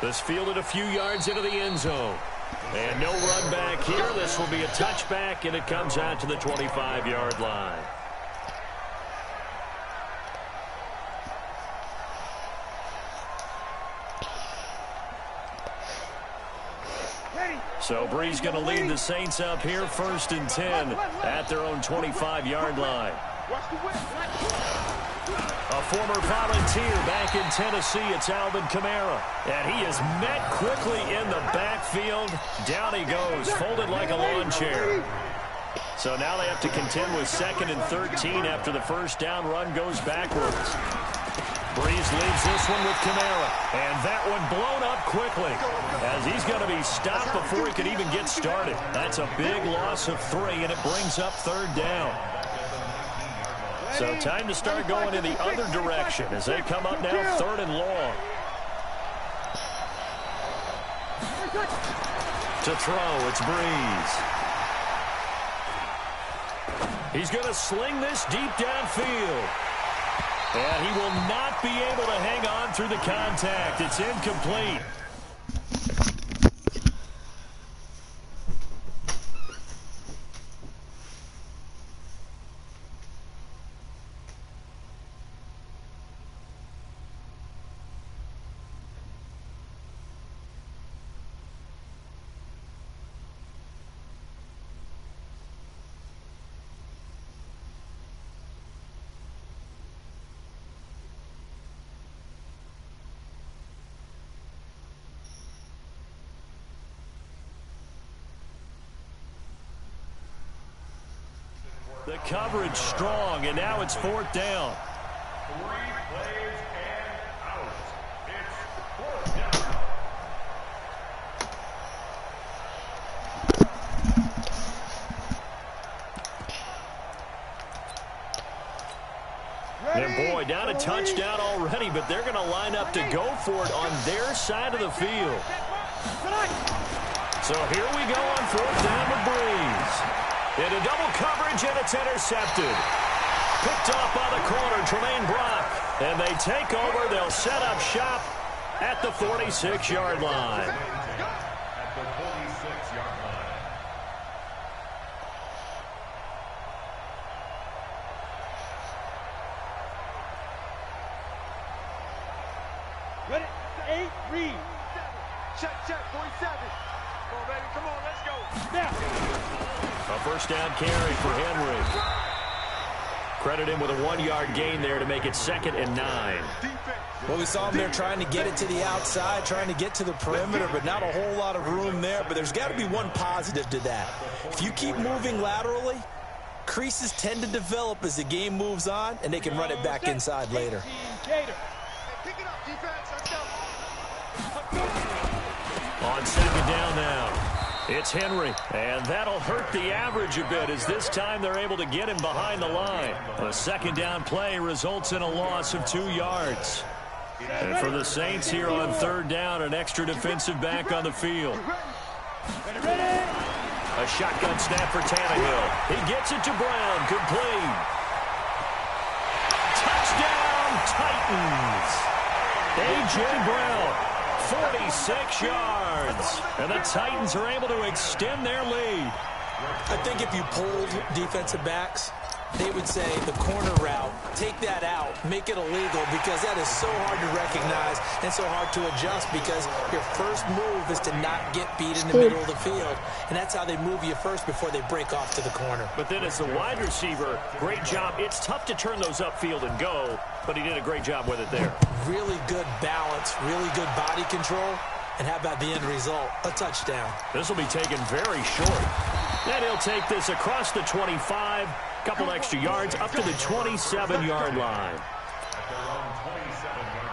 This fielded a few yards into the end zone. And no run back here. This will be a touchback, and it comes out to the 25-yard line. So Brees going to lead the Saints up here, 1st and 10 at their own 25-yard line. A former volunteer back in Tennessee, it's Alvin Kamara. And he is met quickly in the backfield. Down he goes, folded like a lawn chair. So now they have to contend with 2nd and 13 after the first down run goes backwards. Brees leaves this one with Kamara. And that one blown up quickly as he's going to be stopped before he can even get started. That's a big loss of 3, and it brings up 3rd down. So time to start going in the other direction as they come up now 3rd and long. To throw, it's Brees. He's going to sling this deep downfield. And he will not be able to hang on through the contact. It's incomplete. The coverage strong, and now it's 4th down. 3 plays and out. It's 4th down. And boy, down a touchdown already, but they're going to line up to go for it on their side of the field. So here we go on 4th down with Brees. Into double coverage, and it's intercepted. Picked off by the corner, Tremaine Brock. And they take over. They'll set up shop at the 46-yard line. At the 46-yard line. Ready? 8, read. Check, 47. Come on, baby, come on, let's go. Now. A first down carry for Henry. Credit him with a 1-yard gain there to make it 2nd and 9. Well, we saw him there trying to get it to the outside, trying to get to the perimeter, but not a whole lot of room there. But there's got to be one positive to that. If you keep moving laterally, creases tend to develop as the game moves on, and they can run it back inside later. Pick it up, defense, let's go. On 2nd down now. It's Henry, and that'll hurt the average a bit as this time they're able to get him behind the line. A 2nd down play results in a loss of 2 yards. And for the Saints here on 3rd down, an extra defensive back on the field. A shotgun snap for Tannehill. He gets it to Brown, complete. Touchdown, Titans. A.J. Brown. 46 yards. And the Titans are able to extend their lead. I think if you polled defensive backs, they would say the corner route, take that out, make it illegal, because that is so hard to recognize and so hard to adjust, because your first move is to not get beat in the middle of the field. And that's how they move you first before they break off to the corner. But then as a wide receiver, great job. It's tough to turn those upfield and go, but he did a great job with it there. Really good balance, really good body control. And how about the end result? A touchdown. This will be taken very short. And he'll take this across the 25, couple extra yards, up to the 27-yard line. At their own 27-yard line.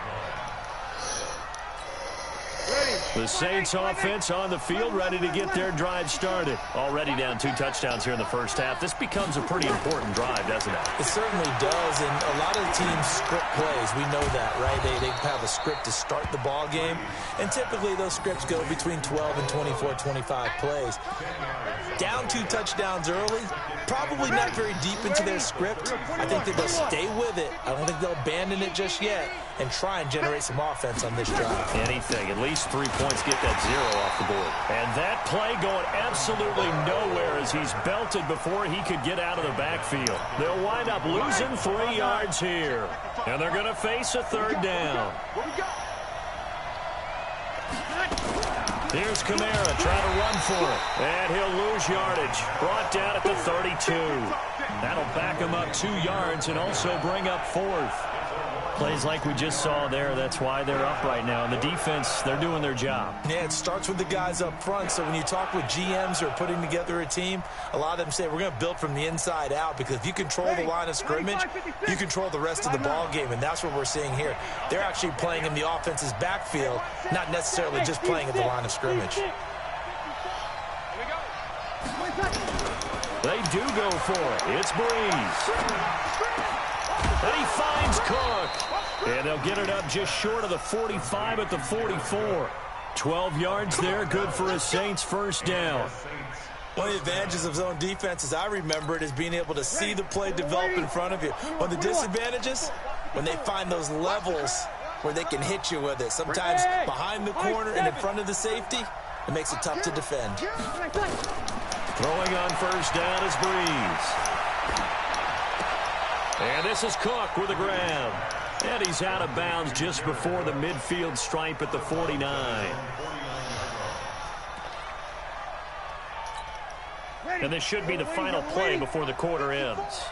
The Saints offense on the field, ready to get their drive started. Already down 2 touchdowns here in the first half. This becomes a pretty important drive, doesn't it? It certainly does, and a lot of teams script plays. We know that, right? They have a script to start the ball game, and typically those scripts go between 12 and 24, 25 plays. Down 2 touchdowns early, probably not very deep into their script. I think that they'll stay with it. I don't think they'll abandon it just yet. and try and generate some offense on this drive. Anything. At least 3 points, get that 0 off the board. And that play going absolutely nowhere as he's belted before he could get out of the backfield. They'll wind up losing 3 yards here. And they're going to face a 3rd down. Here's Kamara trying to run for it. And he'll lose yardage. Brought down at the 32. That'll back him up 2 yards and also bring up 4th. Plays like we just saw there. That's why they're up right now. And the defense, they're doing their job. Yeah, it starts with the guys up front. So when you talk with GMs who are putting together a team, a lot of them say we're going to build from the inside out, because if you control the line of scrimmage, you control the rest of the ball game, and that's what we're seeing here. They're actually playing in the offense's backfield, not necessarily just playing at the line of scrimmage. They do go for it. It's Breeze. And he finds Cook. And they'll get it up just short of the 45 at the 44. 12 yards there, good for a Saints 1st down. One of the advantages of zone defense, as I remember it, is being able to see the play develop in front of you. One of the disadvantages, when they find those levels where they can hit you with it. Sometimes behind the corner and in front of the safety, it makes it tough to defend. Throwing on 1st down is Breeze. And this is Cook with a grab. And he's out of bounds just before the midfield stripe at the 49. And this should be the final play before the quarter ends.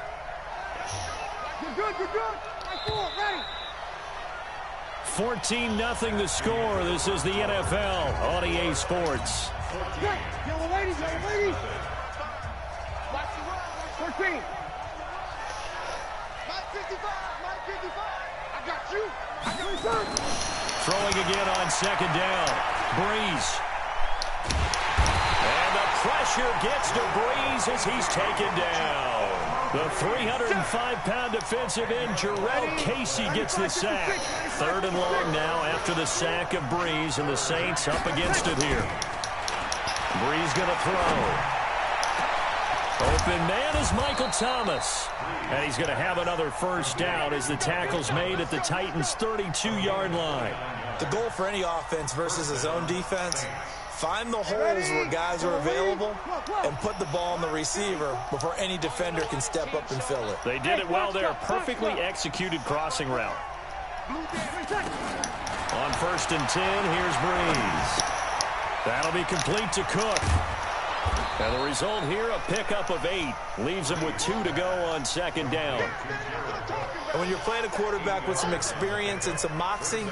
You're good. 14-0 the score. This is the NFL on EA Sports. Yellow ladies. 14. I got you. Throwing again on 2nd down. Breeze. And the pressure gets to Breeze as he's taken down. The 305-pound defensive end, Jarrell Casey, gets the sack. 3rd and long now after the sack of Breeze, and the Saints up against it here. Breeze going to throw. Open man is Michael Thomas. And he's going to have another 1st down as the tackle's made at the Titans' 32-yard line. The goal for any offense versus a zone defense, find the holes where guys are available and put the ball on the receiver before any defender can step up and fill it. They did it well there. Perfectly executed crossing route. On 1st and 10, here's Breeze. That'll be complete to Cook. And the result here, a pickup of 8. Leaves him with 2 to go on 2nd down. And when you're playing a quarterback with some experience and some moxie,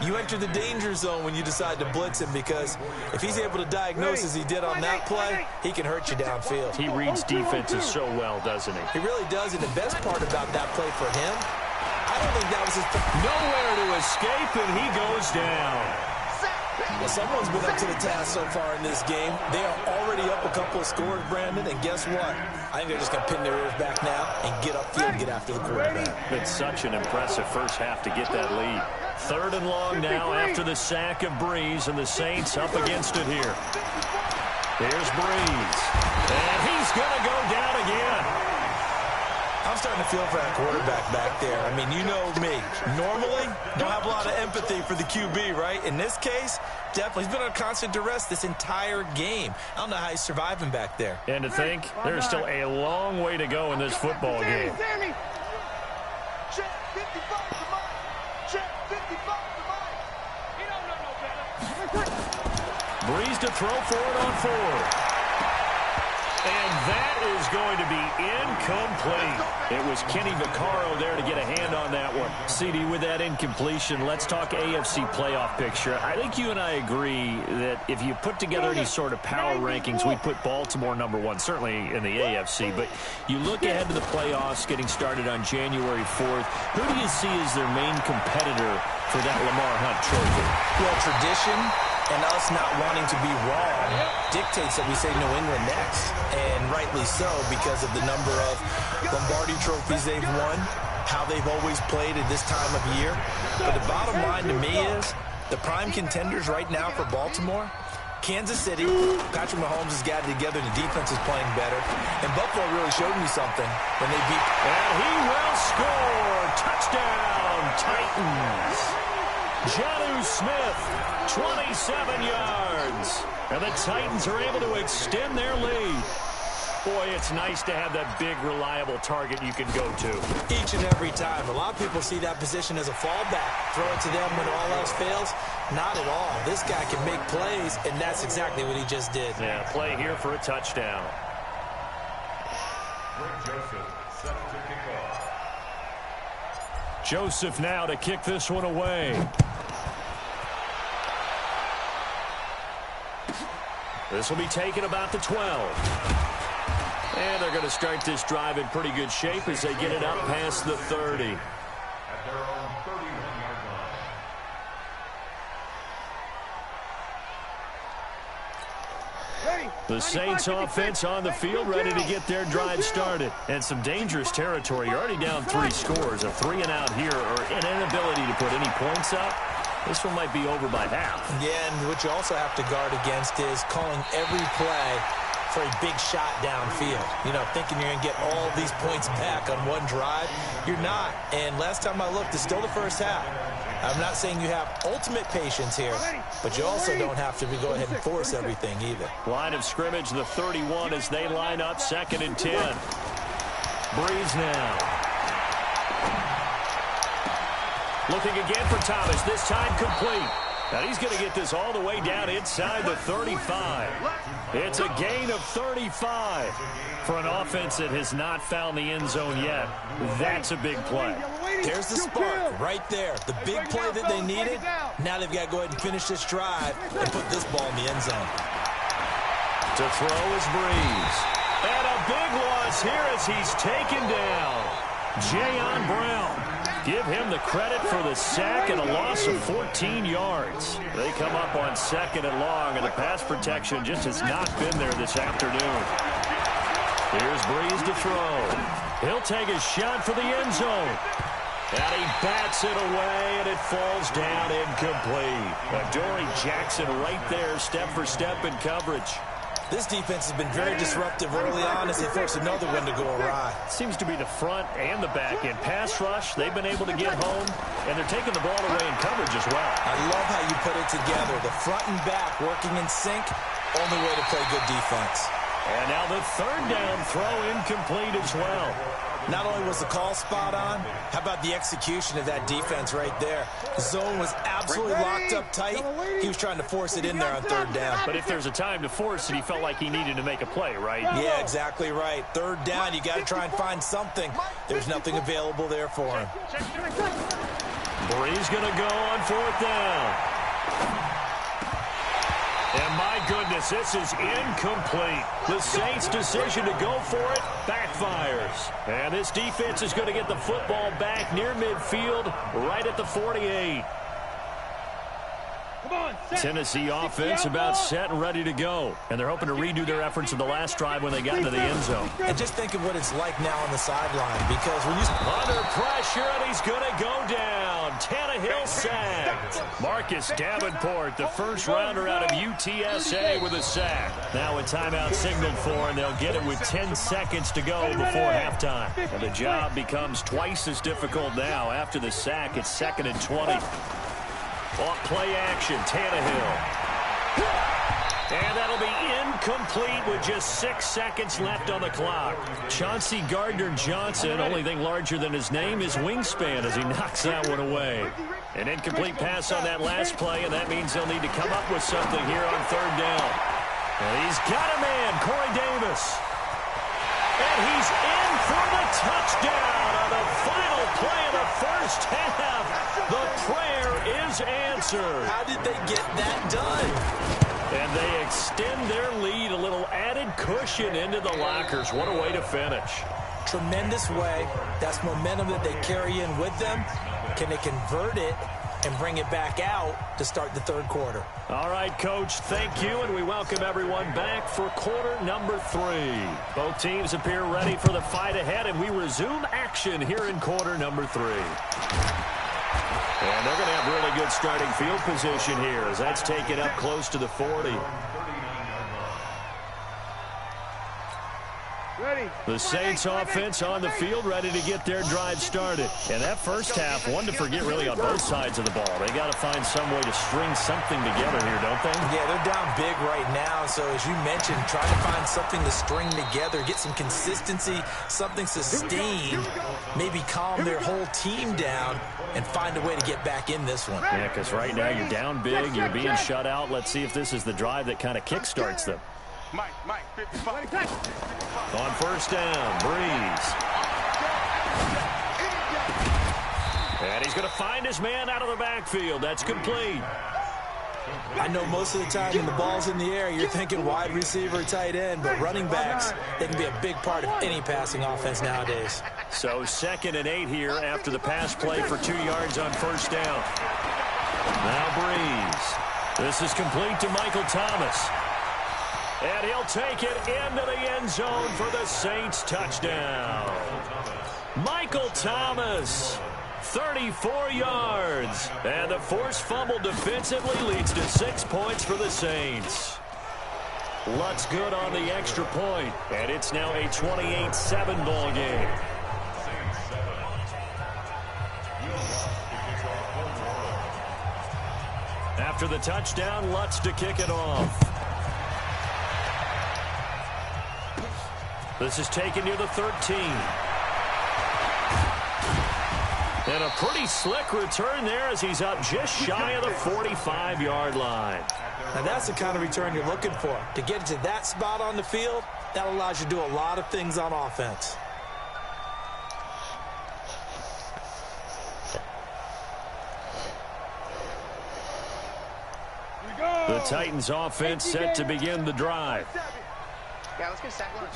you enter the danger zone when you decide to blitz him, because if he's able to diagnose as he did on that play, he can hurt you downfield. He reads defenses so well, doesn't he? He really does, and the best part about that play for him, I don't think that was his... Nowhere to escape, and he goes down. Well, someone's been up to the task so far in this game. They are already up a couple of scores, Brandon, and guess what? I think they're just going to pin their ears back now and get upfield and get after the quarterback. It's such an impressive first half to get that lead. 3rd and long now after the sack of Breeze, and the Saints up against it here. Here's Breeze, and he's going to go down again. I'm starting to feel for that quarterback back there. I mean, you know me. Normally, don't have a lot of empathy for the QB, right? In this case, definitely. He's been on constant duress this entire game. I don't know how he's surviving back there. And to think, there's still a long way to go in this football game. Check 55 to mine. Check 55 to mine. He don't know no better. Breeze to throw for it on 4. And that is going to be incomplete. It was Kenny Vaccaro there to get a hand on that one. CD, with that incompletion, let's talk AFC playoff picture. I think you and I agree that if you put together any sort of power rankings, we'd put Baltimore #1, certainly in the AFC. But you look ahead to the playoffs getting started on January 4th. Who do you see as their main competitor for that Lamar Hunt trophy? Well, tradition and us not wanting to be wrong dictates that we say New England next, and rightly so, because of the number of Lombardi trophies they've won, how they've always played at this time of year. But the bottom line to me is the prime contenders right now for Baltimore, Kansas City. Patrick Mahomes has got it together, the defense is playing better, and Buffalo really showed me something when they beat. And he will score. Touchdown, Titans. Jonnu Smith, 27 yards. And the Titans are able to extend their lead. Boy, it's nice to have that big, reliable target you can go to. Each and every time. A lot of people see that position as a fallback. Throw it to them when all else fails. Not at all. This guy can make plays, and that's exactly what he just did. Yeah, play here for a touchdown. Greg Joseph set to kick off. Joseph now to kick this one away. This will be taken about the 12. And they're going to start this drive in pretty good shape as they get it up past the 30. At their own 31-yard line. The Saints offense on the field ready to get their drive started. And some dangerous territory. You're already down 3 scores. A 3-and-out here or an inability to put any points up. This one might be over by half. Yeah, and what you also have to guard against is calling every play for a big shot downfield. You know, thinking you're going to get all these points back on one drive. You're not. And last time I looked, it's still the first half. I'm not saying you have ultimate patience here, but you also don't have to go ahead and force everything either. Line of scrimmage, the 31 as they line up 2nd and 10. Breeze now. Looking again for Thomas, this time complete. Now he's going to get this all the way down inside the 35. It's a gain of 35 for an offense that has not found the end zone yet. That's a big play. There's the spark right there. The big play that they needed. Now they've got to go ahead and finish this drive and put this ball in the end zone. To throw is Breeze. And a big loss here as he's taken down. Jayon Brown. Give him the credit for the sack and a loss of 14 yards. They come up on 2nd and long, and the pass protection just has not been there this afternoon. Here's Breeze to throw. He'll take a shot for the end zone. And he bats it away, and it falls down incomplete. Adoree Jackson right there, step for step in coverage. This defense has been very disruptive early on as they force another one to go awry. Seems to be the front and the back end. Pass rush, they've been able to get home, and they're taking the ball away in coverage as well. I love how you put it together. The front and back working in sync, only way to play good defense. And now the 3rd down throw incomplete as well. Not only was the call spot on, how about the execution of that defense right there? The zone was absolutely locked up tight. He was trying to force it in there on 3rd down. But if there's a time to force it, he felt like he needed to make a play, right? Yeah, exactly right. 3rd down, you got to try and find something. There's nothing available there for him. Breeze going to go on 4th down. And my goodness, this is incomplete. The Saints' decision to go for it backfires. And this defense is going to get the football back near midfield, right at the 48. Tennessee offense about set and ready to go. And they're hoping to redo their efforts in the last drive when they got into the end zone. And just think of what it's like now on the sideline, because when you... Under pressure, and he's going to go down. Tannehill sacked. Marcus Davenport, the first rounder out of UTSA with a sack. Now a timeout signaled for, and they'll get it with 10 seconds to go before halftime. And the job becomes twice as difficult now. After the sack, it's 2nd and 20. Off play action, Tannehill. And that'll be incomplete with just 6 seconds left on the clock. Chauncey Gardner-Johnson, only thing larger than his name is wingspan as he knocks that one away. An incomplete pass on that last play, and that means they'll need to come up with something here on 3rd down. And he's got a man, Corey Davis. And he's in for the touchdown on the final play of the first half. The prayer is answered. How did they get that done? And they extend their lead, a little added cushion into the lockers. What a way to finish. Tremendous way. That's momentum that they carry in with them. Can they convert it and bring it back out to start the 3rd quarter? All right, Coach, thank you, and we welcome everyone back for quarter number 3. Both teams appear ready for the fight ahead, and we resume action here in quarter number 3. And they're going to have really good starting field position here as that's taken up close to the 40. Ready. The Saints offense on the field, ready to get their drive started. And that first half, one to forget really on both sides of the ball. They got to find some way to string something together here, don't they? Yeah, they're down big right now. So as you mentioned, trying to find something to string together, get some consistency, something sustained, maybe calm their whole team down and find a way to get back in this one. Yeah, because right now you're down big, you're being shut out. Let's see if this is the drive that kind of kickstarts them. Mike, 55. On first down, Breeze. And he's going to find his man out of the backfield. That's complete. I know most of the time when the ball's in the air, you're thinking wide receiver, tight end, but running backs, they can be a big part of any passing offense nowadays. So 2nd and 8 here after the pass play for 2 yards on first down. Now Breeze. This is complete to Michael Thomas. And he'll take it into the end zone for the Saints touchdown. Michael Thomas, 34 yards. And the forced fumble defensively leads to 6 points for the Saints. Lutz good on the extra point. And it's now a 28-7 ball game. After the touchdown, Lutz to kick it off. This is taken near the 13. And a pretty slick return there as he's up just shy of the 45-yard line. Now that's the kind of return you're looking for. To get to that spot on the field, that allows you to do a lot of things on offense. The Titans offense set to begin the drive. Yeah, let's get sack lunch.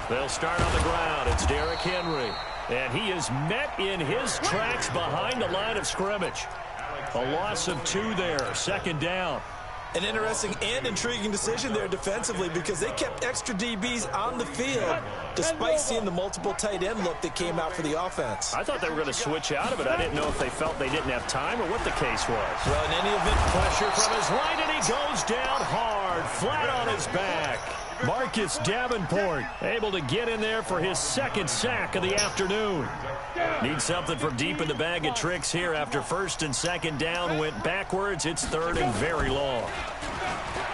They'll start on the ground. It's Derrick Henry. And he is met in his tracks behind the line of scrimmage. A loss of 2 there. 2nd down. An interesting and intriguing decision there defensively because they kept extra DBs on the field despite seeing the multiple tight end look that came out for the offense. I thought they were going to switch out of it. I didn't know if they felt they didn't have time or what the case was. Well, in any event, Pressure from his right, and he goes down hard, flat on his back. Marcus Davenport able to get in there for his 2nd sack of the afternoon. Need something from deep in the bag of tricks here after 1st and 2nd down went backwards. It's 3rd and very long.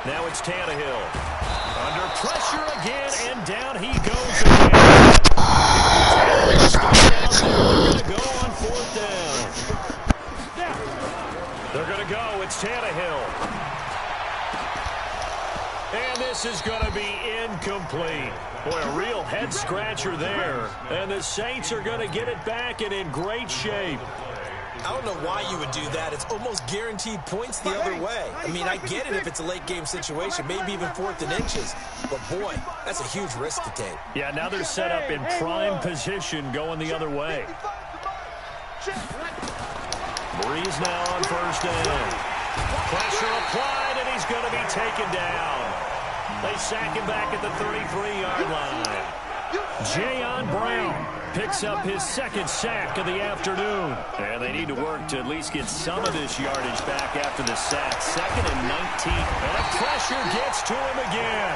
Now it's Tannehill. Under pressure again, and down he goes again. They're going to go on 4th down. They're going to go. It's Tannehill. And this is going to be incomplete. Boy, a real head-scratcher there. And the Saints are going to get it back and in great shape. I don't know why you would do that. It's almost guaranteed points the other way. I mean, I get it if it's a late-game situation, maybe even 4th and inches. But, boy, that's a huge risk to take. Yeah, now they're set up in prime position going the other way. Breeze now on 1st down. Pressure applied, and he's going to be taken down. They sack him back at the 33-yard line. Jayon Brown picks up his 2nd sack of the afternoon. And they need to work to at least get some of this yardage back after the sack. 2nd and 19. And the pressure gets to him again.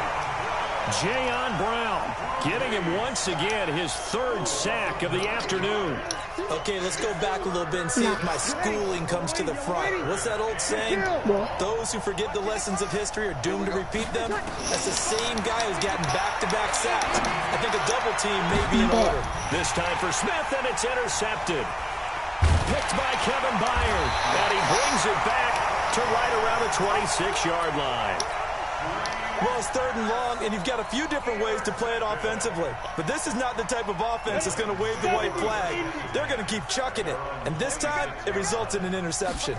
Jayon Brown getting him once again his 3rd sack of the afternoon. Okay, let's go back a little bit and see if my schooling comes to the front. What's that old saying? Those who forget the lessons of history are doomed to repeat them. That's the same guy who's gotten back-to-back sacks. I think a double team may be in order. This time for Smith, and it's intercepted. Picked by Kevin Byard. And he brings it back to right around the 26-yard line. Well, it's 3rd and long, and you've got a few different ways to play it offensively. But this is not the type of offense that's going to wave the white flag. They're going to keep chucking it. And this time, it results in an interception.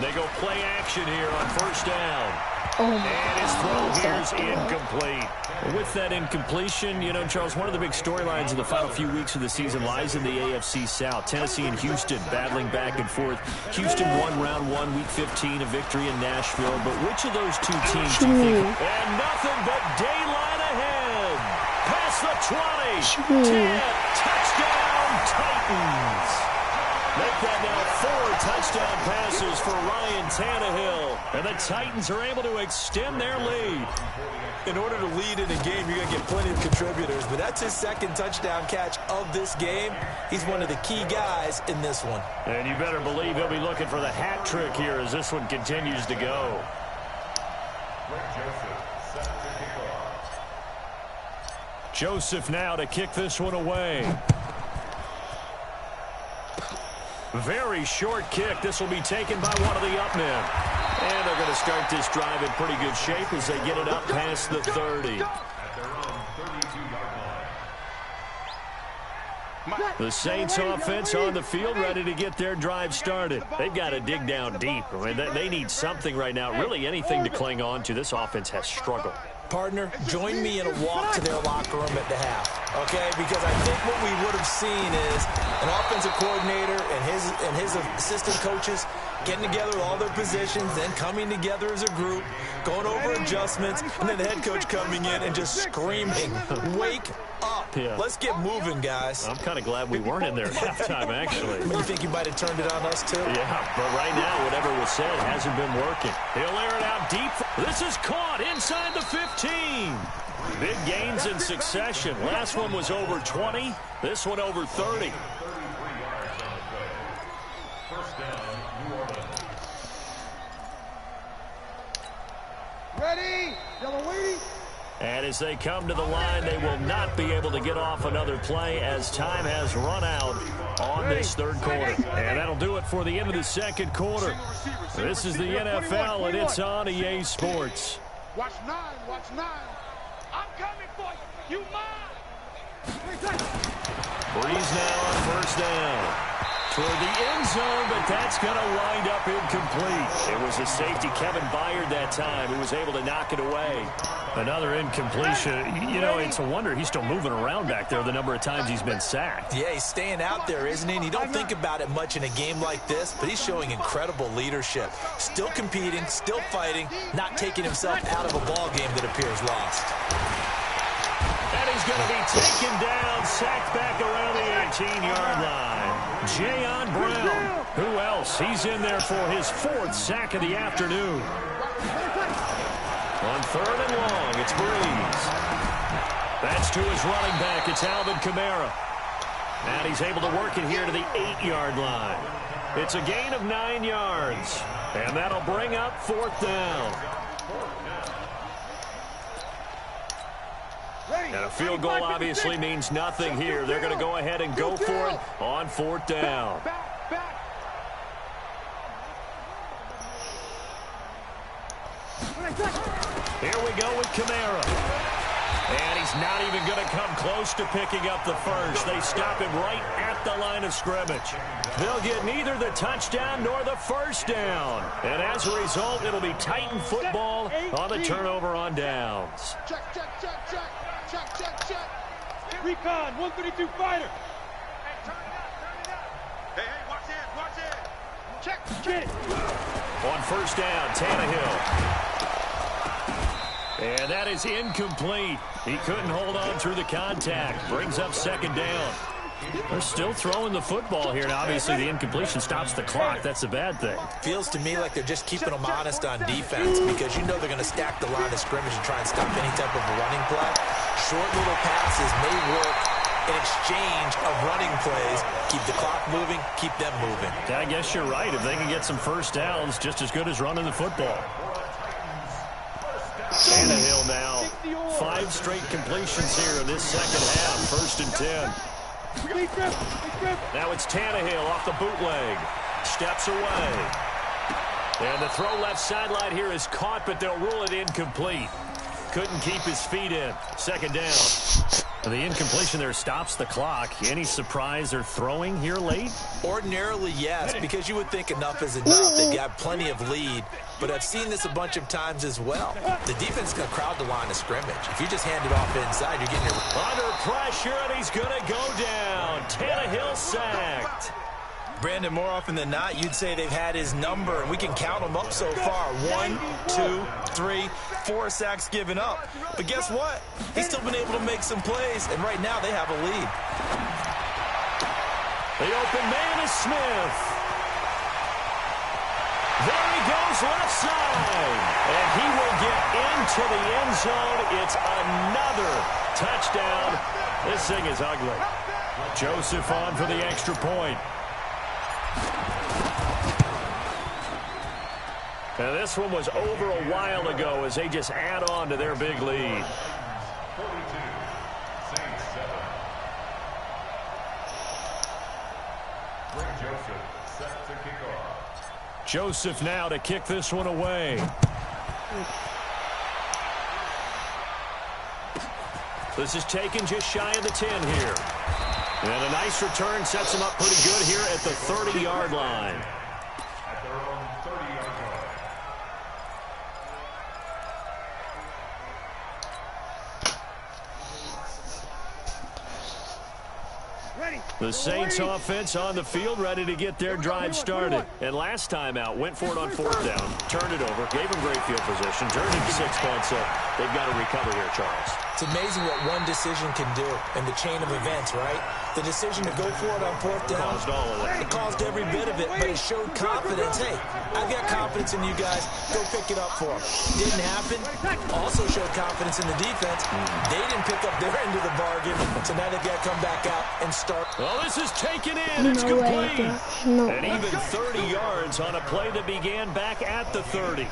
They go play action here on 1st down. And his throw here is incomplete. With that incompletion, you know, Charles, one of the big storylines in the final few weeks of the season lies in the AFC South. Tennessee and Houston battling back and forth. Houston won round 1, week 15, a victory in Nashville. But which of those two teams do you think? And nothing but daylight ahead. Past the 20. 10. Touchdown, Titans. Make that now 4 touchdown passes for Ryan Tannehill. And the Titans are able to extend their lead. In order to lead in a game, you're going to get plenty of contributors. But that's his second touchdown catch of this game. He's one of the key guys in this one. And you better believe he'll be looking for the hat trick here as this one continues to go. Joseph now to kick this one away. Very short kick. This will be taken by one of the up men. And they're going to start this drive in pretty good shape as they get it up past the 30. The Saints offense on the field ready to get their drive started. They've got to dig down deep. I mean, they need something right now, really anything to cling on to. This offense has struggled. Partner, join me in a walk to their locker room at the half, okay? Because I think what we would have seen is an offensive coordinator and his assistant coaches getting together all their positions, then coming together as a group, going over adjustments, and then the head coach coming in and just screaming, wake up. Yeah. Let's get moving, guys. I'm kind of glad we weren't in there at halftime, actually. You think you might have turned it on us, too? Yeah, but right now, whatever was said hasn't been working. He'll air it out deep. This is caught inside the 15. Big gains in succession. Last one was over 20. This one over 30. Ready? Yellow lady. And as they come to the line, they will not be able to get off another play as time has run out on this third quarter. And that'll do it for the end of the second quarter. This is the NFL, and it's on EA Sports. Watch 9. Watch 9. I'm coming for you. You mine. Breeze now on first down. Toward the end zone, but that's going to wind up incomplete. It was a safety, Kevin Byard, that time, who was able to knock it away. Another incompletion. You know, it's a wonder he's still moving around back there the number of times he's been sacked. Yeah, he's staying out there, isn't he? And you don't think about it much in a game like this, but he's showing incredible leadership. Still competing, still fighting, not taking himself out of a ball game that appears lost. And he's going to be taken down, sacked back around the 18-yard line. Jayon Brown. Who else? He's in there for his 4th sack of the afternoon. On 3rd and long, it's Breeze. That's to his running back. It's Alvin Kamara. And he's able to work it here to the 8-yard line. It's a gain of 9 yards. And that'll bring up 4th down. And a field goal obviously means nothing here. They're going to go ahead and go for it on 4th down. Here we go with Kamara. And he's not even going to come close to picking up the first. They stop him right at the line of scrimmage. They'll get neither the touchdown nor the first down. And as a result, it'll be Titan football on the turnover on downs. Check. Recon, 132 fighter. Hey, turn it up. Hey, watch it. Check. On first down, Tannehill. And that is incomplete. He couldn't hold on through the contact. Brings up 2nd down. They're still throwing the football here. Now, obviously, the incompletion stops the clock. That's a bad thing. Feels to me like they're just keeping them honest on defense because you know they're going to stack the line of scrimmage and try and stop any type of a running play. Short little passes may work in exchange of running plays. Keep the clock moving, keep them moving. I guess you're right. If they can get some first downs, just as good as running the football. Tannehill now. 5 straight completions here in this second half. 1st and 10. Now it's Tannehill off the bootleg. Steps away. And the throw left sideline here is caught, but they'll rule it incomplete. Couldn't keep his feet in. 2nd down. The incompletion there stops the clock. Any surprise they're throwing here late? Ordinarily, yes, because you would think enough is enough. They've got plenty of lead, but I've seen this a bunch of times as well. The defense is going to crowd the line of scrimmage. If you just hand it off inside, you're getting your... Under pressure, and he's going to go down. Tannehill sacked. Brandon, more often than not, you'd say they've had his number, and we can count them up so far. 1, 2, 3, 4 sacks given up. But guess what? He's still been able to make some plays, and right now they have a lead. The open man is Smith. There he goes left side. And he will get into the end zone. It's another touchdown. This thing is ugly. Joseph on for the extra point. Now this one was over a while ago as they just add on to their big lead. 42, Saints 7. Greg Joseph set to kick off. Joseph now to kick this one away. This is taken just shy of the 10 here. And a nice return sets him up pretty good here at the 30-yard line. At their own 30-yard line. The Saints offense on the field, ready to get their drive started. And last time out, went for it on fourth down, turned it over, gave them great field position, turned it to 6 points. So they've got to recover here, Charles. It's amazing what one decision can do in the chain of events, right? The decision to go for it on fourth down, Caused all of that. it caused every bit of it, but it showed confidence. Hey, I've got confidence in you guys. Go pick it up for them. Didn't happen. Also showed confidence in the defense. They didn't pick up their end of the bargain, so now they've got to come back out and start. Well, this is taken in. It's complete. And even 30 yards on a play that began back at the 30.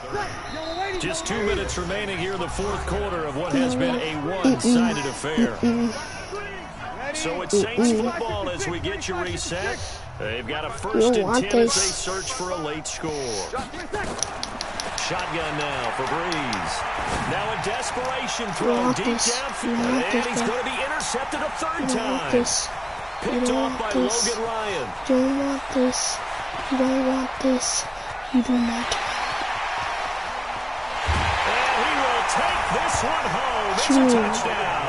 Just 2 minutes remaining here in the fourth quarter of what has been a one-sided affair. So it's Saints football as we get you reset. They've got a 1st and 10 as they search for a late score. Shotgun now for Breeze. Now a desperation throw deep downfield. And he's going to be intercepted a third time. Picked off by Logan Ryan. You don't want this. You don't want this. You do not. And he will take this one home. It's a touchdown.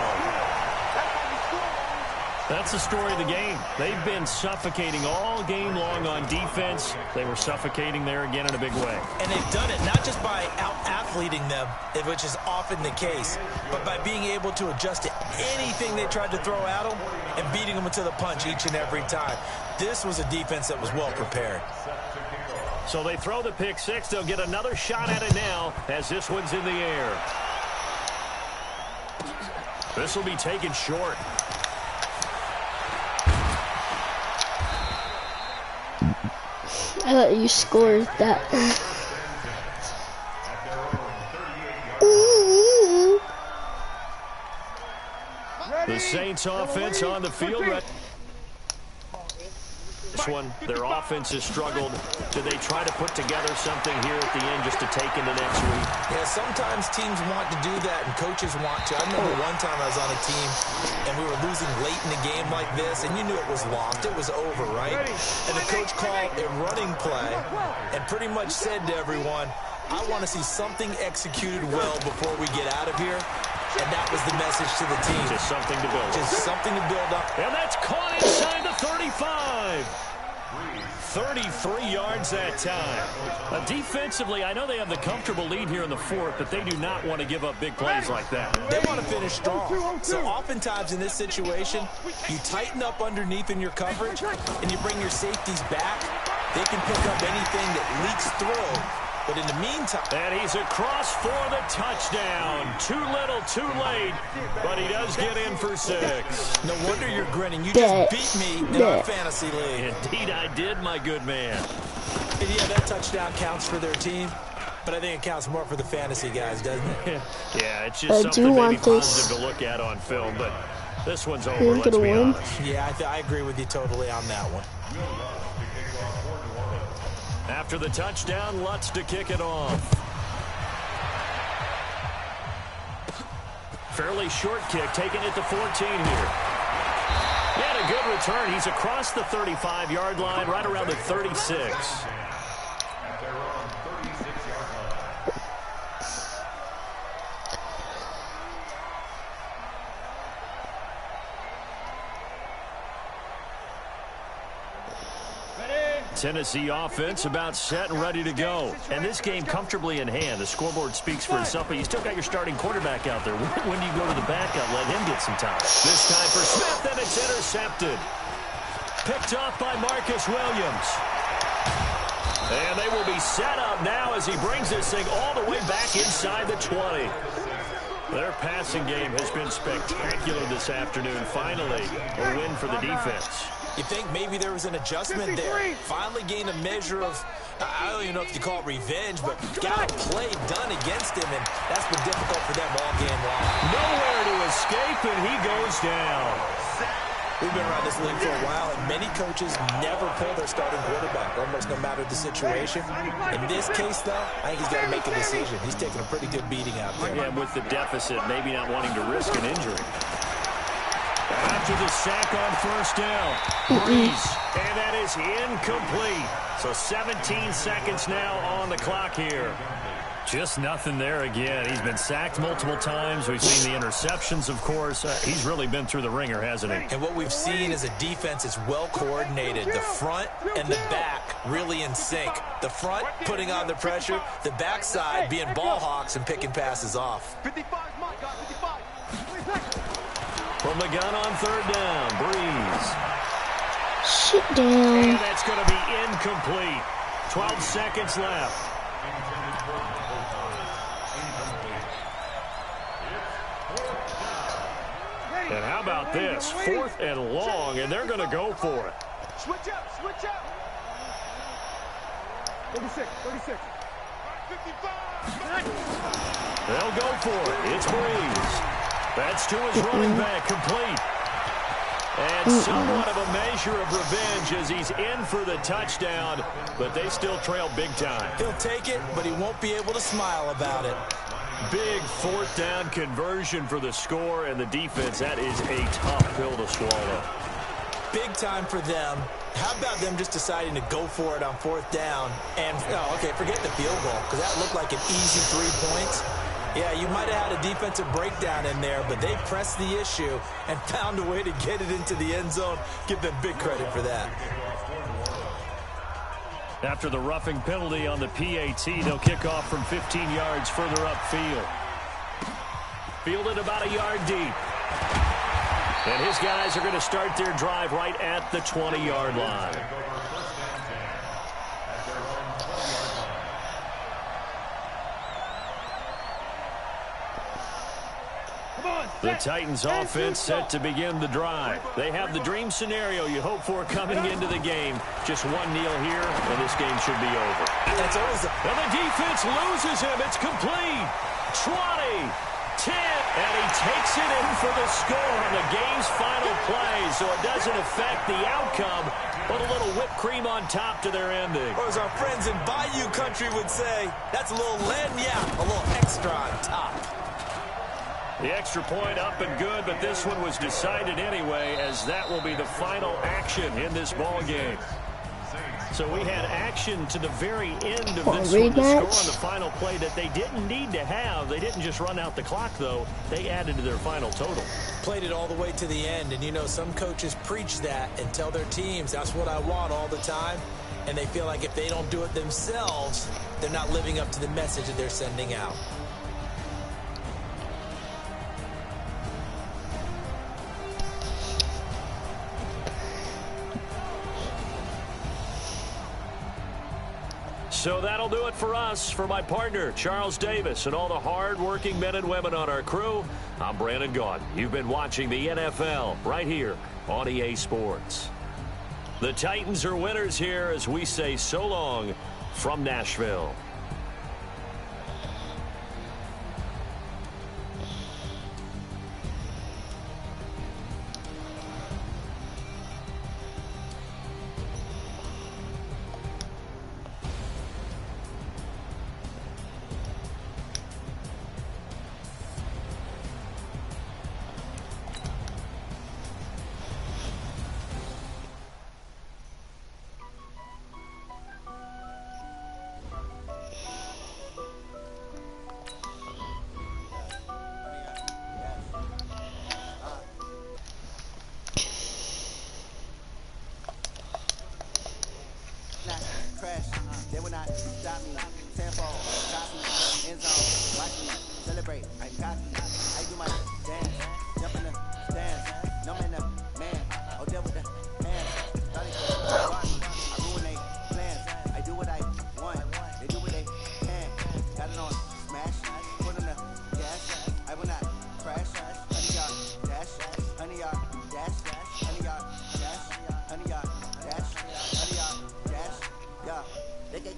That's the story of the game. They've been suffocating all game long on defense. They were suffocating there again in a big way. And they've done it not just by out-athleting them, which is often the case, but by being able to adjust to anything they tried to throw at them and beating them to the punch each and every time. This was a defense that was well prepared. So they throw the pick six. They'll get another shot at it now as this one's in the air. This will be taken short. I thought you scored that. The Saints offense on the field. This one, their offense has struggled. Do they try to put together something here at the end just to take into next week? Yeah, sometimes teams want to do that and coaches want to. I remember one time I was on a team and we were losing late in the game like this and you knew it was lost. It was over, right? And the coach called a running play and pretty much said to everyone, I want to see something executed well before we get out of here. And that was the message to the team. Just something to build. Just something to build up. And that's caught inside the 35. 33 yards that time. Defensively, I know they have the comfortable lead here in the fourth, but they do not want to give up big plays like that. They want to finish strong. So oftentimes in this situation, you tighten up underneath in your coverage, and you bring your safeties back. They can pick up anything that leaks through. But in the meantime... And he's across for the touchdown. Too little, too late. But he does get in for 6. No wonder you're grinning. You just beat me in our fantasy league. Indeed I did, my good man. And yeah, that touchdown counts for their team. But I think it counts more for the fantasy guys, doesn't it? Yeah, it's just something maybe positive to look at on film. But this one's over, let's be honest. Yeah, I agree with you totally on that one. After the touchdown, Lutz to kick it off. Fairly short kick, taking it to 14 here. He had a good return. He's across the 35-yard line, right around the 36. Tennessee offense about set and ready to go. And this game comfortably in hand. The scoreboard speaks for itself, but you still got your starting quarterback out there. When do you go to the backup? Let him get some time. This time for Smith, and it's intercepted. Picked off by Marcus Williams. And they will be set up now as he brings this thing all the way back inside the 20. Their passing game has been spectacular this afternoon. Finally, a win for the defense. You think maybe there was an adjustment there. Finally gained a measure of, I don't even know if you call it revenge, but got a play done against him, and that's been difficult for them all game long. Nowhere to escape, and he goes down. We've been around this league for a while, and many coaches never pull their starting quarterback, almost no matter the situation. In this case, though, I think he's got to make a decision. He's taking a pretty good beating out there. Yeah, with the deficit, maybe not wanting to risk an injury. After the sack on first down, Breeze, and that is incomplete. So 17 seconds now on the clock here. Just nothing there again. He's been sacked multiple times. We've seen the interceptions, of course. He's really been through the ringer, hasn't he? And what we've seen is a defense is well coordinated. The front and the back really in sync. The front putting on the pressure, the backside being ball hawks and picking passes off. 55, Mike, 55. From the gun on third down, Breeze. Sit down. And that's going to be incomplete. 12 seconds left. And how about this? 4th and long, and they're going to go for it. Switch out, switch out. 36, 36. 55. They'll go for it. It's Breeze. That's to his running back, complete. And somewhat of a measure of revenge as he's in for the touchdown, but they still trail big time. He'll take it, but he won't be able to smile about it. Big 4th down conversion for the score, and the defense, that is a tough pill to swallow. Big time for them. How about them just deciding to go for it on 4th down? And, oh, okay, forget the field goal, because that looked like an easy 3 points. Yeah, you might have had a defensive breakdown in there, but they pressed the issue and found a way to get it into the end zone. Give them big credit for that. After the roughing penalty on the PAT, they'll kick off from 15 yards further upfield. Fielded about a yard deep. And his guys are going to start their drive right at the 20-yard line. The Titans offense set to begin the drive. They have the dream scenario you hope for coming into the game. Just one kneel here, and this game should be over. That's always and the defense loses him. It's complete. 20, 10, and he takes it in for the score on the game's final play, so it doesn't affect the outcome, but a little whipped cream on top to their ending. Or as our friends in Bayou Country would say, that's a little lagniappe, a little extra on top. The extra point up and good, but this one was decided anyway, as that will be the final action in this ball game. So we had action to the very end of this one to score on the final play that they didn't need to have. They didn't just run out the clock, though. They added to their final total. Played it all the way to the end, and you know some coaches preach that and tell their teams, that's what I want all the time, and they feel like if they don't do it themselves, they're not living up to the message that they're sending out. So that'll do it for us. For my partner, Charles Davis, and all the hard-working men and women on our crew, I'm Brandon Gaudin. You've been watching the NFL right here on EA Sports. The Titans are winners here as we say so long from Nashville.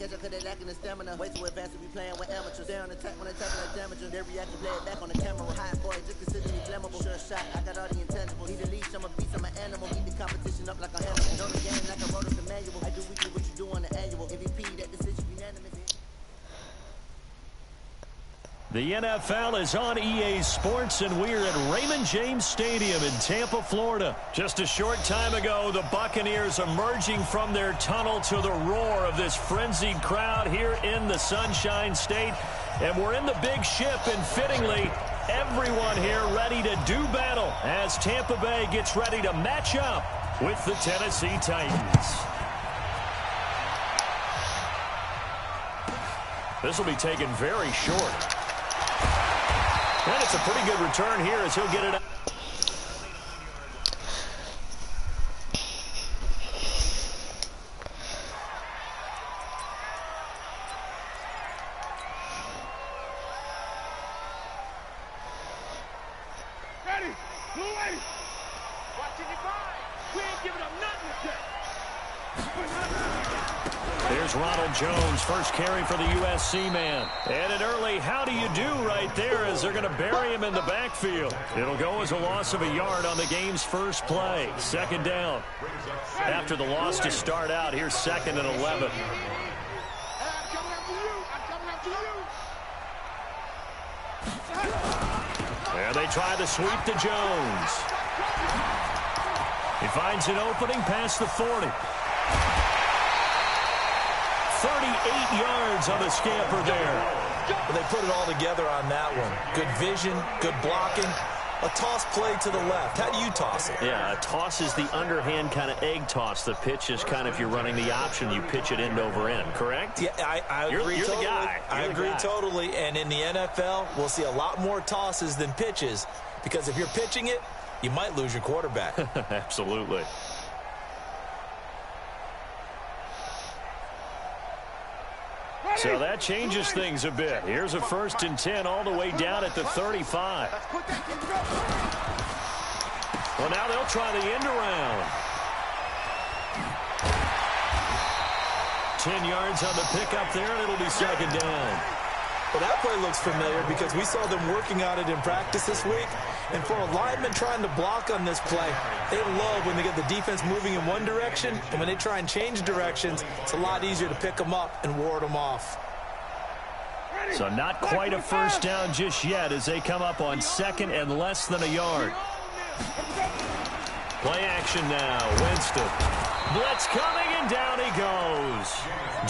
catch up, cause they lacking the stamina. Way too advanced to be playing with amateurs. They on attack when they tackle that damage. They react and play it back on the camera. High boy, just consider me flammable. Sure shot, I got all the intangibles. Need a leash, I'm a beast, I'm an animal. Eat the competition up like a animal. Know the game like I wrote up the manual. I do weekly what you do on the annual. MVP, that decision unanimous. The NFL is on EA Sports, and we're at Raymond James Stadium in Tampa, Florida. Just a short time ago, the Buccaneers emerging from their tunnel to the roar of this frenzied crowd here in the Sunshine State. And we're in the big ship, and fittingly, everyone here ready to do battle as Tampa Bay gets ready to match up with the Tennessee Titans. This will be taken very short. And it's a pretty good return here as he'll get it up. Ready? Blue way. Watching you find. We ain't giving up nothing yet. There's Ronald Jones, first carry for the USC man. And an early how do you do right there as they're going to bury him in the backfield. It'll go as a loss of a yard on the game's first play. Second down. After the loss to start out, here's 2nd and 11. I'm coming after you. I'm coming after you. And they try the sweep to Jones. He finds an opening past the 40. 38 yards on the scamper there. Well, they put it all together on that one. Good vision, good blocking. A toss play to the left. How do you toss it? Yeah, a toss is the underhand kind of egg toss. The pitch is kind of, if you're running the option, you pitch it end over end, correct? Yeah, I agree you're totally. The guy. I agree totally. And in the NFL, we'll see a lot more tosses than pitches because if you're pitching it, you might lose your quarterback. Absolutely. So that changes things a bit. Here's a 1st and 10 all the way down at the 35. Well, now they'll try the end around. 10 yards on the pickup there, and it'll be 2nd down. Well, that play looks familiar because we saw them working on it in practice this week. And for a lineman trying to block on this play, they love when they get the defense moving in one direction. And when they try and change directions, it's a lot easier to pick them up and ward them off. So not quite a 1st down just yet as they come up on 2nd and less than a yard. Play action now. Winston. Blitz coming, and down he goes.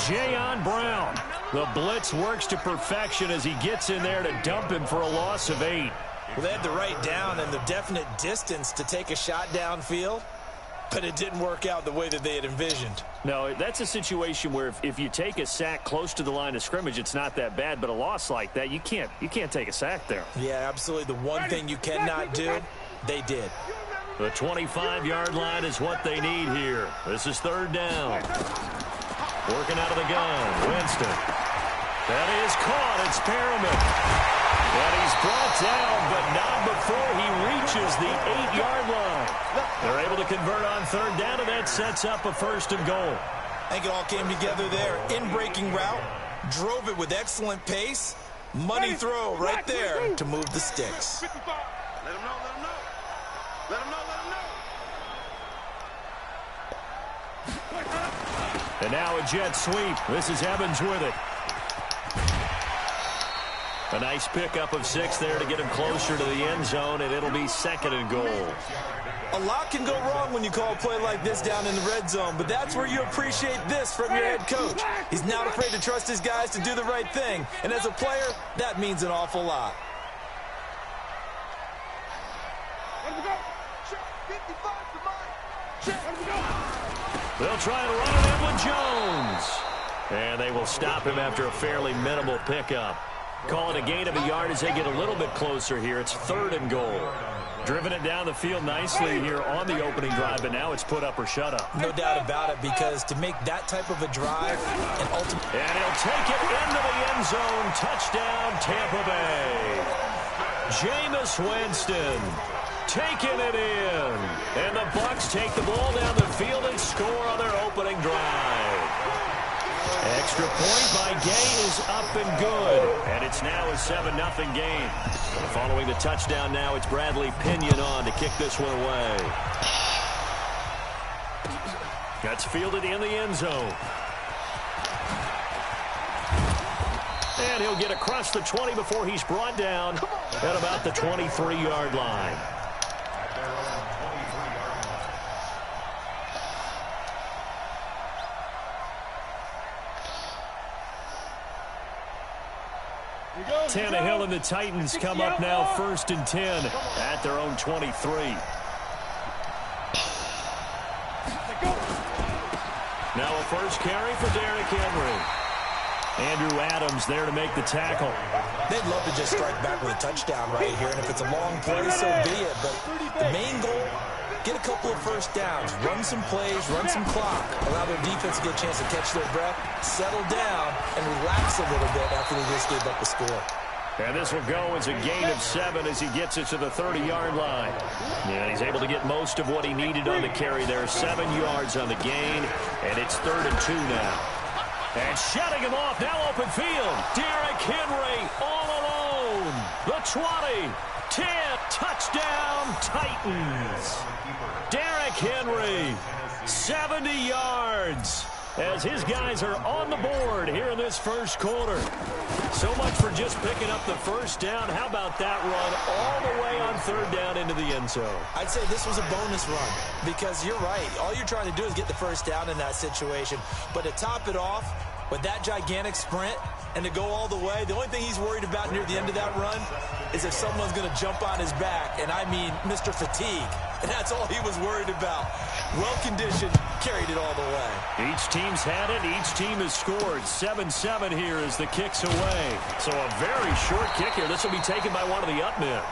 Jayon Brown. The blitz works to perfection as he gets in there to dump him for a loss of 8. Well, they had the right down and the definite distance to take a shot downfield, but it didn't work out the way that they had envisioned. No, that's a situation where if you take a sack close to the line of scrimmage, it's not that bad, but a loss like that, you can't take a sack there. Yeah, absolutely. The one thing you cannot do, they did. The 25-yard line is what they need here. This is 3rd down. Working out of the gun, Winston. That is caught. It's Perriman. And he's brought down, but not before he reaches the 8-yard line. They're able to convert on 3rd down, and that sets up a 1st and goal. I think it all came together there. In-breaking route, drove it with excellent pace. Money throw right there to move the sticks. Let him know, let him know. Let him know, let him know. And now a jet sweep. This is Evans with it. A nice pickup of 6 there to get him closer to the end zone, and it'll be 2nd and goal. A lot can go wrong when you call a play like this down in the red zone, but that's where you appreciate this from your head coach. He's not afraid to trust his guys to do the right thing, and as a player, that means an awful lot. They'll try and run it in with Jones. And they will stop him after a fairly minimal pickup. Call it a gain of a yard as they get a little bit closer here. It's 3rd and goal. Driven it down the field nicely here on the opening drive, but now it's put up or shut up. No doubt about it, because to make that type of a drive and ultimately... And he'll take it into the end zone. Touchdown, Tampa Bay. Jameis Winston taking it in. And the Bucs take the ball down the field and score on their opening drive. Extra point by Gay is up and good. And it's now a 7-0 game. Following the touchdown now, it's Bradley Pinion on to kick this one away. That's fielded in the end zone. And he'll get across the 20 before he's brought down at about the 23-yard line. Tannehill and the Titans come up now 1st and 10 at their own 23. Now a first carry for Derrick Henry. Andrew Adams there to make the tackle. They'd love to just strike back with a touchdown right here, and if it's a long play, so be it. But the main goal, get a couple of first downs, run some plays, run some clock, allow their defense to get a chance to catch their breath, settle down, and relax a little bit after they just gave up the score. And this will go as a gain of 7 as he gets it to the 30-yard line. Yeah, he's able to get most of what he needed on the carry there. 7 yards on the gain, and it's 3rd and 2 now. And shutting him off, now open field. Derrick Henry all alone. The 20, 10, touchdown Titans. Derrick Henry, 70 yards. As his guys are on the board here in this first quarter. So much for just picking up the first down. How about that run all the way on 3rd down into the end zone? I'd say this was a bonus run because you're right. All you're trying to do is get the first down in that situation. But to top it off with that gigantic sprint and to go all the way, the only thing he's worried about near the end of that run is if someone's going to jump on his back. And I mean Mr. Fatigue. And that's all he was worried about. Well-conditioned, carried it all the way. Each team's had it. Each team has scored. 7-7 here as the kick's away. So a very short kick here. This will be taken by one of the up men.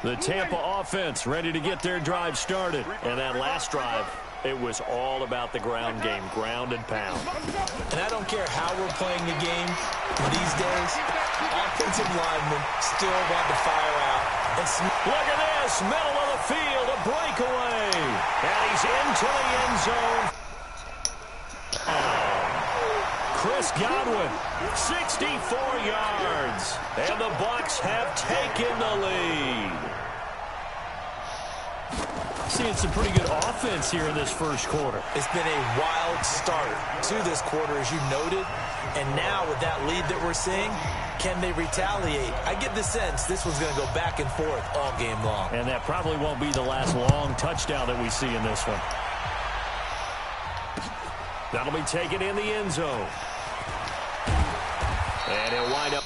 The Tampa offense ready to get their drive started. And that last drive, it was all about the ground game, ground and pound. And I don't care how we're playing the game these days, offensive linemen still want to fire out. Look at this, middle of the field, a breakaway. And he's into the end zone. Chris Godwin, 64 yards. And the Bucs have taken the lead. Seeing some pretty good offense here in this first quarter. It's been a wild start to this quarter, as you noted. And now with that lead that we're seeing, can they retaliate? I get the sense this one's going to go back and forth all game long. And that probably won't be the last long touchdown that we see in this one. That'll be taken in the end zone. And he'll wind up.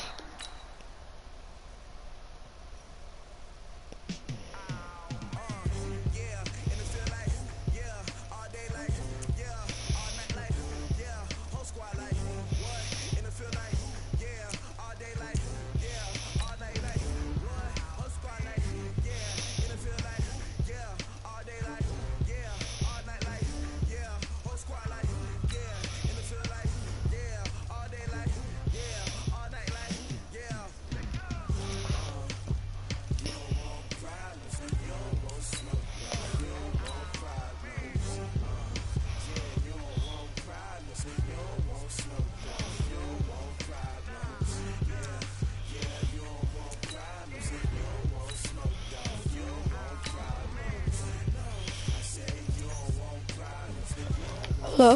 Hello?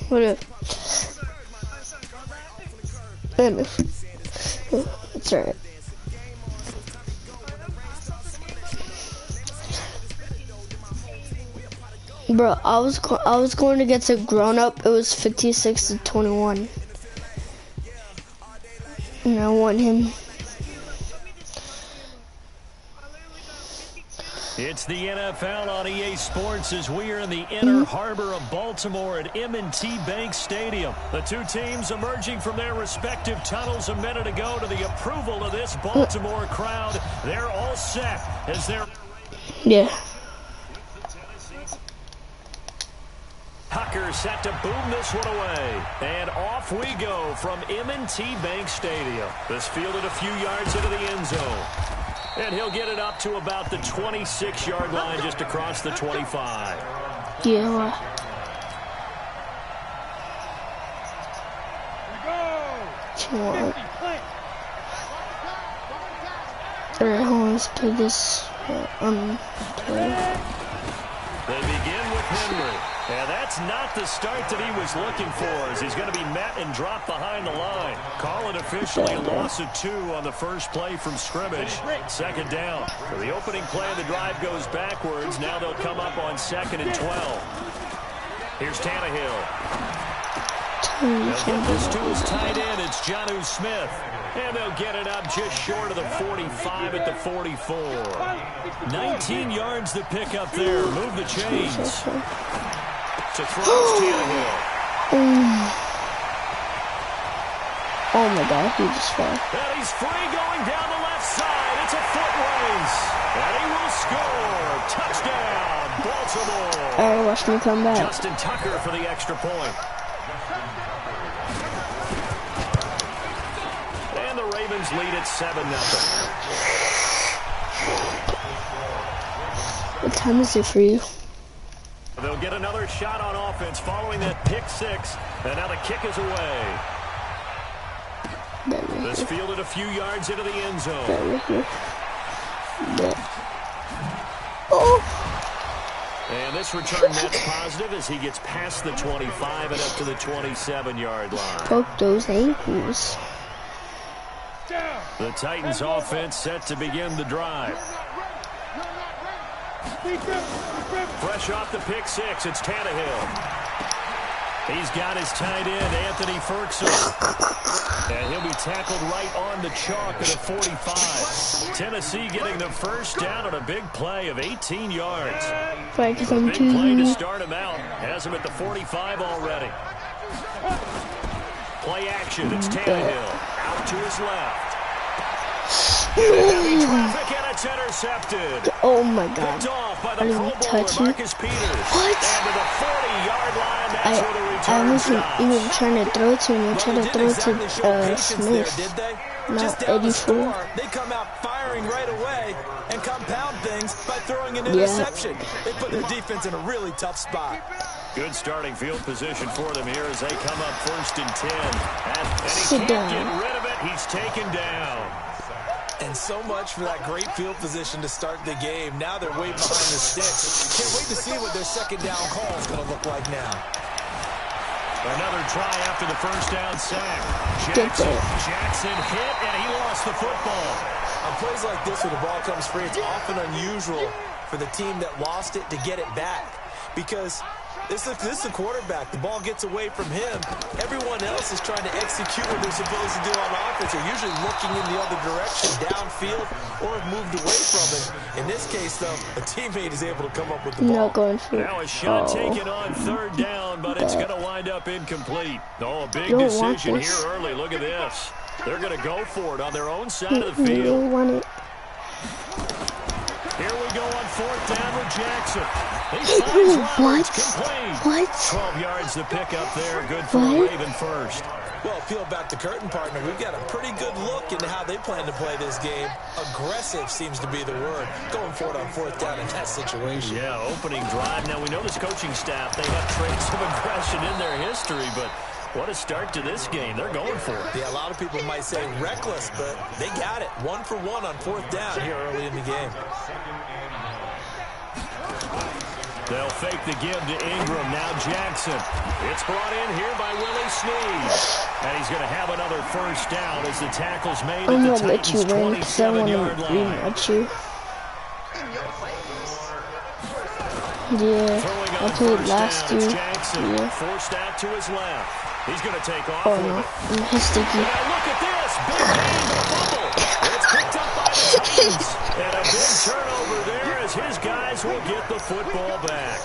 What up? It's alright. Bro, I was going against a grown up. It was 56-21. And I won him. It's the NFL on EA Sports as we are in the inner harbor of Baltimore at M&T Bank Stadium. The two teams emerging from their respective tunnels a minute ago to the approval of this Baltimore crowd. They're all set as they're... Yeah. Tucker set to boom this one away. And off we go from M&T Bank Stadium. This fielded a few yards into the end zone. And he'll get it up to about the 26-yard line just across the 25. Yeah. Alright, let's play this. They begin with Henry. And that's not the start that he was looking for, as he's going to be met and dropped behind the line. Call it officially a loss of 2 on the first play from scrimmage. Second down. So the opening play of the drive goes backwards. Now they'll come up on 2nd and 12. Here's Tannehill. They'll get this to his tight end. It's Jonnu Smith. And they'll get it up just short of the 45 at the 44. 19 yards to pick up there. Move the chains. To throw Tannehill. Oh my God, he just fell. And he's free going down the left side. It's a foot race. And he will score. Touchdown, Baltimore. Alright, watch me come back. Justin Tucker for the extra point. And the Ravens lead at 7-0. What time is it for you? They'll get another shot on offense following that pick 6. And now the kick is away. This fielded a few yards into the end zone. Oh. And this return net's positive as he gets past the 25 and up to the 27-yard line. Poke those ankles. The Titans offense set to begin the drive. Fresh off the pick 6, it's Tannehill. He's got his tight end, Anthony Ferguson. And he'll be tackled right on the chalk at a 45. Tennessee getting the first down on a big play of 18 yards. A big play to start him out. Has him at the 45 already. Play action, it's Tannehill. Out to his left. Heavy traffic and it's intercepted. Oh my God. Picked off by I the didn't Pro touch Bowler you. Marcus Peters. What? And to the 40-yard line, that's where the I return wasn't stops. even trying to throw to him. I tried to throw to Smith. Not 84. They come out firing right away and compound things by throwing an interception. They put their defense in a really tough spot. Good starting field position for them here as they come up 1st and 10. And he Sit can't down. get rid of it. He's taken down. And so much for that great field position to start the game. Now they're way behind the sticks. Can't wait to see what their second down call is going to look like now. Another try after the first down sack. Jackson hit, and he lost the football. On plays like this where the ball comes free, it's often unusual for the team that lost it to get it back. Because this is the quarterback. The ball gets away from him. Everyone else is trying to execute what they're supposed to do on offense. They're usually looking in the other direction, downfield, or have moved away from it. In this case, though, a teammate is able to come up with the ball. Not going for it. Now a shot taken on 3rd down, but it's going to wind up incomplete. Oh, a big Don't decision want here this. early. Look at this. They're going to go for it on their own side of the You field. don't want it. Here we go on 4th down with Jackson. He finds Roberts complete. What? 12 yards to pick up there. Good for the Raven first. Well, peel back the curtain, partner. We've got a pretty good look into how they plan to play this game. Aggressive seems to be the word. Going for it on 4th down in that situation. Yeah, opening drive. Now, we know this coaching staff, they have traits of aggression in their history, but what a start to this game. They're going for it. Yeah, a lot of people might say reckless, but they got it. 1 for 1 on 4th down here early in the game. They'll fake the give to Ingram. Now Jackson. It's brought in here by Willie Snead. And he's going to have another first down as the tackle's made I'm at the gonna let you Titans' win because I want 27-yard to line. rematch you. Yeah, Throwing I on played first last down, it's year. Jackson. Yeah. Forced out to his left. He's going to take off Oh with no, it. I'm sticky. Now look at this. Big game fumble. It's picked up by Titans. And a big turnover there as his guys will get the football back.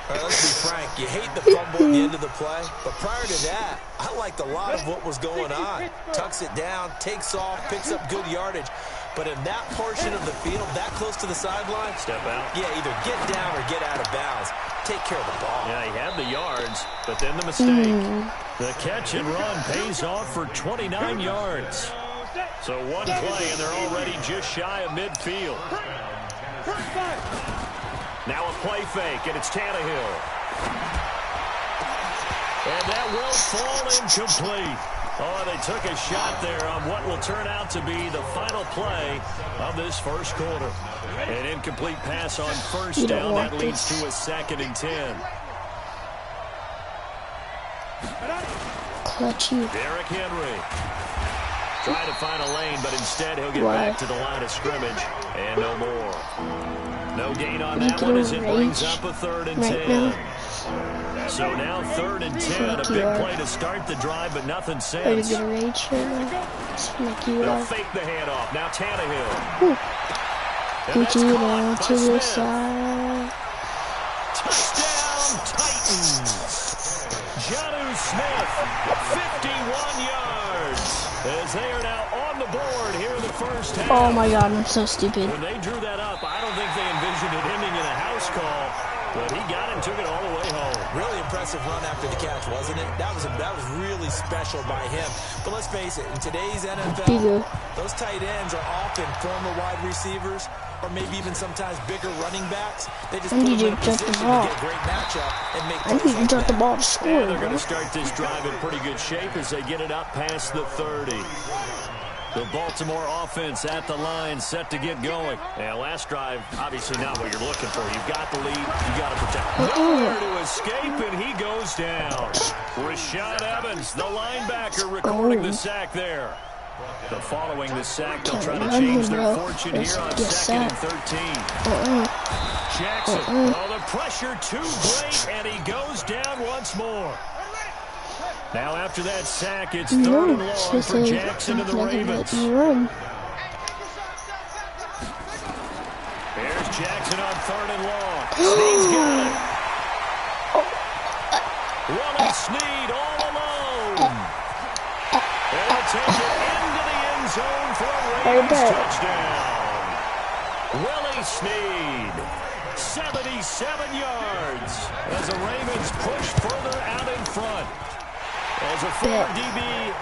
All right, let's be frank. You hate the fumble at the end of the play, but prior to that, I liked a lot of what was going on. Tucks it down, takes off, picks up good yardage. But in that portion of the field, that close to the sideline, step out. Yeah, either get down or get out of bounds. Take care of the ball. Yeah, he had the yards, but then the mistake. The catch and run pays off for 29 yards. So one play, and they're already just shy of midfield. Now a play fake, and it's Tannehill. And that will fall incomplete. Oh, they took a shot there on what will turn out to be the final play of this first quarter. An incomplete pass on first down. That leads to a 2nd and 10. Clutchy. Derrick Henry trying to find a lane, but instead he'll get back to the line of scrimmage. And no more. No gain on that one as it brings up a 3rd and 10. So now 3rd and 10. A big play to start the drive, but nothing since. They'll fake the handoff. Now Tannehill. To the side. Touchdown Titans. Jonnu Smith, 51 yards. As they are now on the board here in the first half. Oh my God, I'm so stupid. When they drew that up, I don't think they envisioned it ending in a house call, but he got it and took it all the way home. Really impressive run after the catch, wasn't it? That was really special by him. But let's face it, in today's NFL, those tight ends are often former wide receivers or maybe even sometimes bigger running backs. They just put them in a position to get a great matchup and make I need to drop the ball to score. And they're going to start this drive in pretty good shape as they get it up past the 30. The Baltimore offense at the line, set to get going. Yeah, last drive, obviously not what you're looking for. You've got the lead, you got to protect. Nowhere to escape, and he goes down. Rashad Evans, the linebacker, recording the sack there. The following the sack, they'll try to change their fortune here on 2nd and 13. Jackson, oh, the pressure too great, and he goes down once more. Now after that sack, it's 3rd and long for Jackson and the Ravens. There's Jackson on 3rd and long. Snead's got it. Willie Snead all alone. They'll take it into the end zone for a Ravens touchdown. Willie Snead, 77 yards as the Ravens push further out in front. As a former DB,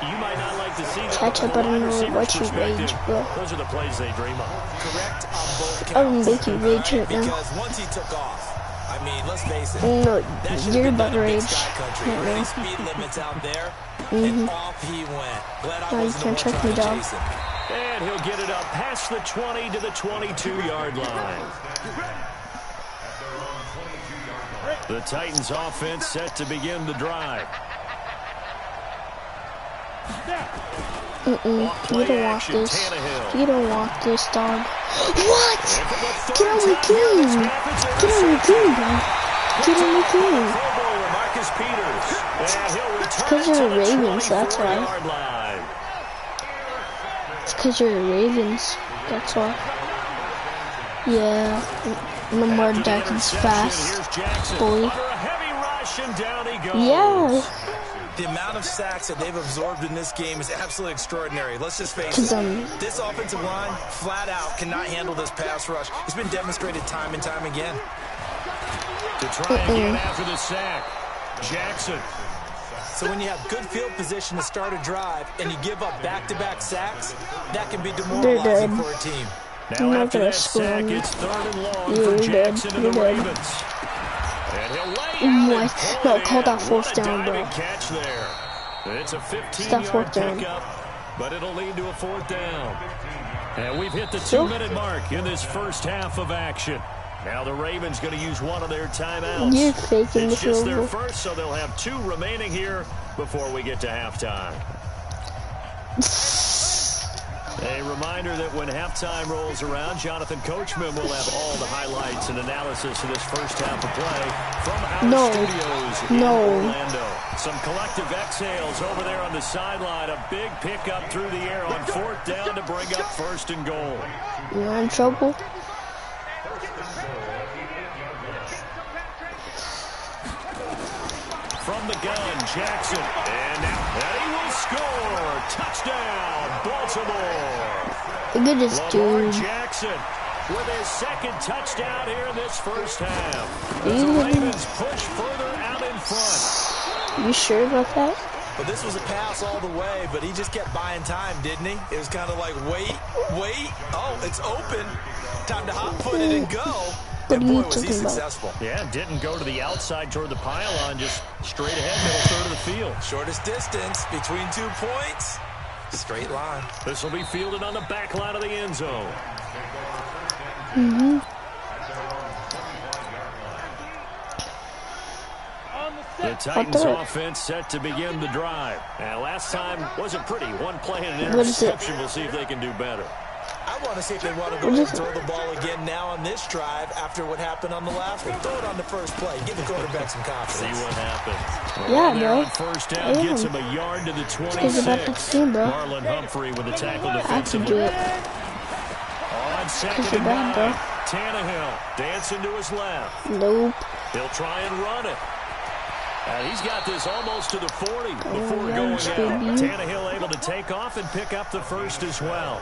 you might not like to see that. Catch up, I don't know what you rage, bro. Those are the plays they dream of. Correct on both counts. I'm making rage right now. Because once he took off, I mean, let's face it. No, you're about to rage. Really speed limits out there, and off he went. Glad I wasn't the one trying to chase him. And he'll get it up past the 20 to the 22-yard line. The Titans offense set to begin the drive. You don't want this. You don't want this, dog. What? Get on the game. Get on the game, bro. Get on the game. It's because you're the Ravens, that's why. It's because you're the Ravens, that's why. Yeah. Lamar Jackson's fast, boy. Yeah. The amount of sacks that they've absorbed in this game is absolutely extraordinary. Let's just face it. This offensive line, flat out, cannot handle this pass rush. It's been demonstrated time and time again. To try again after the sack, Jackson. So when you have good field position to start a drive and you give up back-to-back sacks, that can be demoralizing for a team. Now after that sack, it's 3rd and long for Jackson and the Ravens. And he'll lay out no, call that 4th down, bro. Catch there. It's a 15-yard pickup, but it'll lead to a 4th down. And we've hit the 2-minute mark in this first half of action. Now the Ravens going to use one of their timeouts. You're faking it's just their first, so they'll have 2 remaining here before we get to halftime. A reminder that when halftime rolls around, Jonathan Coachman will have all the highlights and analysis of this first half of play from our studios in Orlando. Some collective exhales over there on the sideline. A big pickup through the air on 4th down to bring up 1st and goal. You're in trouble. From the gun, Jackson. And now he will score. Touchdown, Baltimore. Look at this Lamar dude. Jackson with his 2nd touchdown here in this first half. As the Ravens push further out in front. You sure about that? But this was a pass all the way, but he just kept buying time, didn't he? It was kind of like, wait. Oh, it's open. Time to hot-foot it and go. What and are you boy, was he talking successful. about? Yeah, didn't go to the outside toward the pylon, just straight ahead, middle third of the field. Shortest distance between 2 points. Straight line. This will be fielded on the back line of the end zone. The Titans offense set to begin the drive. And last time wasn't pretty. One play and an interception. We'll see if they can do better. I want to see if they want to go and throw the ball again now on this drive after what happened on the last one. Throw it on the first play. Give the quarterback some confidence. See what happens. Yeah, bro. First down gets him a yard to the 26. Marlon Humphrey with the tackle defensively. I can do it. On 2nd and 9, Tannehill dancing to his left. Nope. He'll try and run it. And he's got this almost to the 40 before going out. Tannehill able to take off and pick up the 1st as well.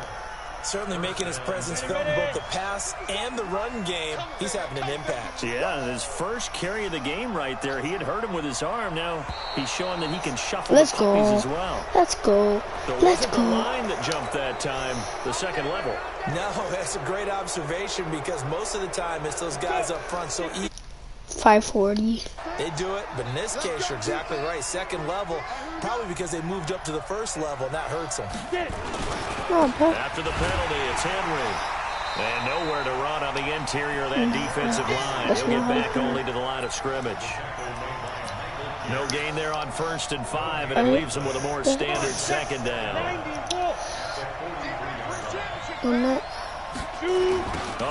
Certainly making his presence felt in both the pass and the run game. He's having an impact. Yeah, his first carry of the game right there. He had hurt him with his arm. Now he's showing that he can shuffle the puppies as well. Let's go. Let's go. The line that jumped that time, the 2nd level. No, that's a great observation because most of the time it's those guys up front so easy. 540. They do it, but in this case, you're exactly right. 2nd level, probably because they moved up to the 1st level, and that hurts them. After the penalty, it's Henry. And nowhere to run on the interior of that defensive line. He'll get back only to the line of scrimmage. No gain there on 1st and 5, and it leaves them with a more standard 2nd down.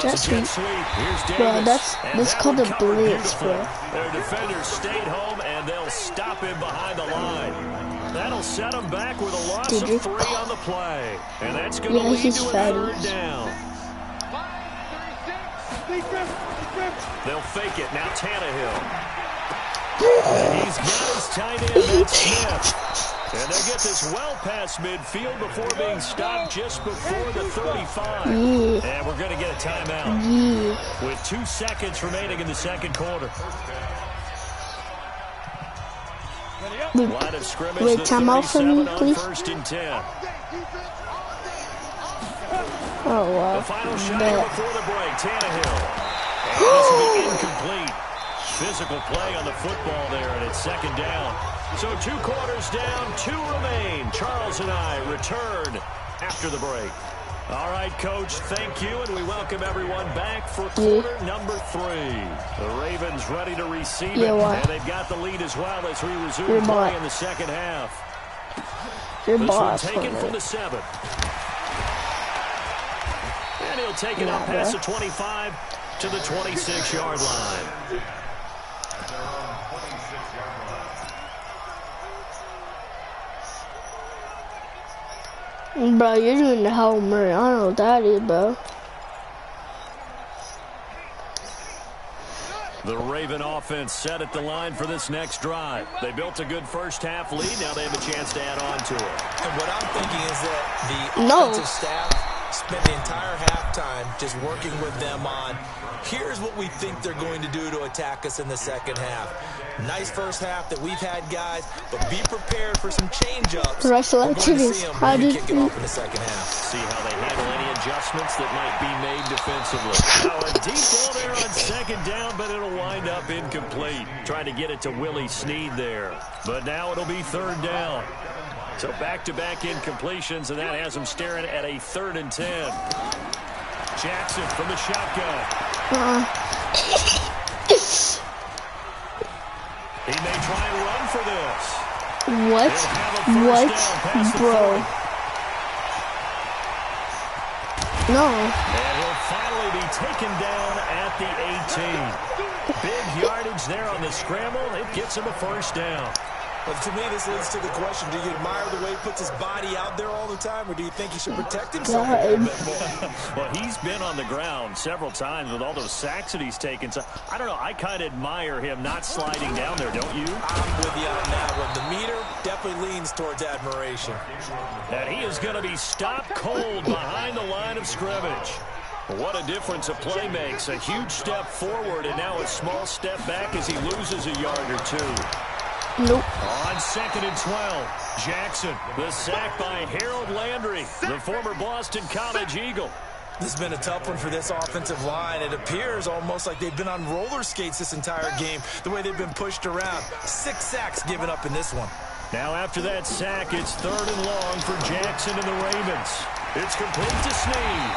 Just bro, that's called a blitz, bro. Their defenders stayed home, and they'll stop him behind the line. That'll set him back with a loss of 3 on the play. And that's going to lead to a 3rd down. They'll fake it. Now Tannehill. And he's got his tight end, that's Smith. And they'll get this well past midfield before being stopped just before the 35. And we're going to get a timeout with 2 seconds remaining in the 2nd quarter. Line of scrimmage, wait, timeout for me, please. 1st and 10. Oh, wow. The final shot before the break, Tannehill. And this will be incomplete. Physical play on the football there, and it's 2nd down. So 2 quarters down, 2 remain. Charles and I return after the break. All right, Coach, thank you, and we welcome everyone back for quarter number 3. The Ravens ready to receive it, and they've got the lead as well as we resume play in the 2nd half. This one taken from the 7. And he'll take it up past the 25 to the 26-yard line. Bro, you're doing the Hail Mary. I don't know what that is, bro. The Raven offense set at the line for this next drive. They built a good first half lead. Now they have a chance to add on to it. And what I'm thinking is that the offensive staff spent the entire halftime just working with them on, here's what we think they're going to do to attack us in the 2nd half. Nice first half that we've had, guys, but be prepared for some change-ups. We're going to see how they kick it off in the 2nd half. See how they handle any adjustments that might be made defensively. Now a deep ball there on 2nd down, but it'll wind up incomplete. Trying to get it to Willie Snead there. But now it'll be 3rd down. So back-to-back incompletions, and that has them staring at a 3rd and 10. Jackson from the shotgun. He may try and run for this. What? Bro. No. And he'll finally be taken down at the 18. Big yardage there on the scramble. It gets him a first down. But to me, this leads to the question, do you admire the way he puts his body out there all the time, or do you think he should protect himself a little bit more? Well, he's been on the ground several times with all those sacks that he's taken. So, I don't know, I kind of admire him not sliding down there, don't you? I'm with you on that one. The meter definitely leans towards admiration. And he is going to be stopped cold behind the line of scrimmage. What a difference a play makes. A huge step forward and now a small step back as he loses a yard or two. Nope. On 2nd and 12, Jackson. The sack by Harold Landry, the former Boston College Eagle. This has been a tough one for this offensive line. It appears almost like they've been on roller skates this entire game, the way they've been pushed around. 6 sacks given up in this one. Now after that sack, it's 3rd and long for Jackson and the Ravens. It's complete to Snead.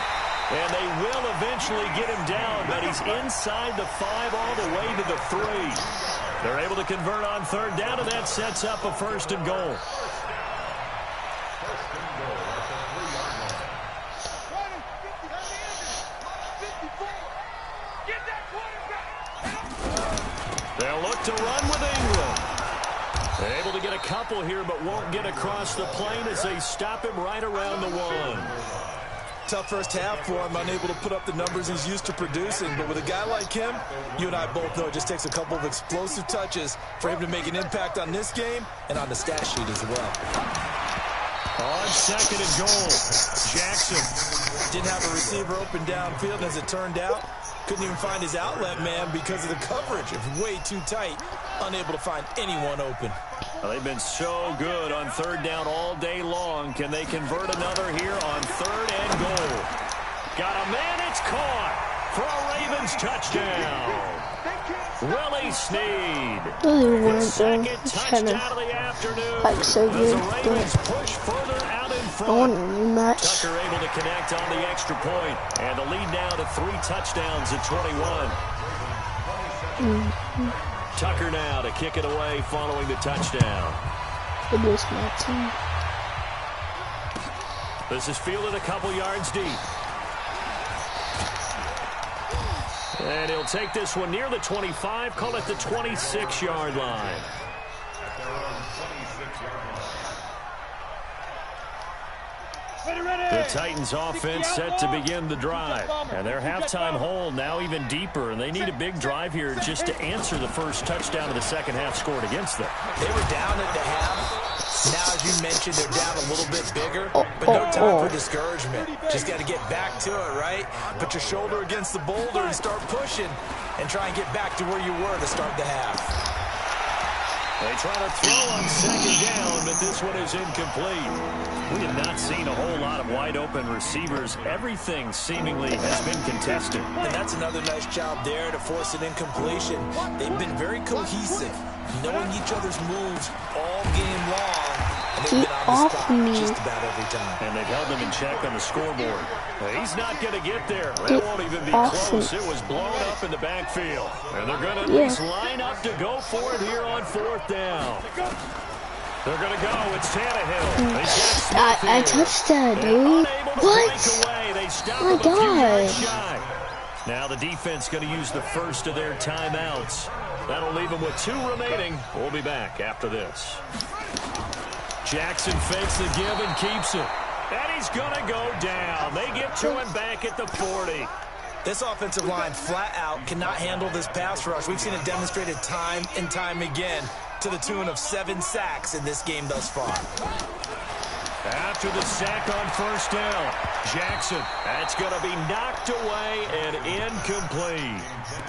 And they will eventually get him down, but he's inside the 5 all the way to the 3. They're able to convert on 3rd down, and that sets up a 1st and goal. They'll look to run with Ingram. They're able to get a couple here, but won't get across the plane as they stop him right around the 1. Tough first half for him, unable to put up the numbers he's used to producing. But with a guy like him, you and I both know it just takes a couple of explosive touches for him to make an impact on this game and on the stat sheet as well. On 2nd and goal, Jackson. Didn't have a receiver open downfield, and as it turned out, couldn't even find his outlet man because of the coverage. It was way too tight, unable to find anyone open. Well, they've been so good on 3rd down all day long. Can they convert another here on 3rd and goal? Got a man, it's caught for a Ravens touchdown. Willie Snead. His second touchdown of the afternoon. Like so good. As the Ravens push further out in front. I want a rematch. Tucker able to connect on the extra point, and the lead now to 3 touchdowns at 21. Tucker now to kick it away following the touchdown. It was my team. This is fielded a couple yards deep. And he'll take this one near the 25, call it the 26-yard line. The Titans offense set to begin the drive. And their halftime hole now even deeper. And they need a big drive here just to answer the first touchdown of the second half scored against them. They were down at the half. Now, as you mentioned, they're down a little bit bigger. But no time for discouragement. Just got to get back to it, right? Put your shoulder against the boulder and start pushing. And try and get back to where you were to start the half. They try to throw on 2nd down, but this one is incomplete. We have not seen a whole lot of wide-open receivers. Everything seemingly has been contested. And that's another nice job there to force an incompletion. They've been very cohesive, knowing each other's moves all game long. And they've been on the spot just about every time. And they've held them in check on the scoreboard. He's not going to get there. That won't even be close. It was blown up in the backfield. And they're going to at least line up to go for it here on 4th down. They're going to go. It's Tannehill. I touched that, dude. What? Oh my God. Now the defense going to use the first of their timeouts. That'll leave them with 2 remaining. We'll be back after this. Jackson fakes the give and keeps it. And he's going to go down. They get to him back at the 40. This offensive line flat out cannot handle this pass rush. We've seen it demonstrated time and time again to the tune of 7 sacks in this game thus far. After the sack on 1st down, Jackson, that's going to be knocked away and incomplete.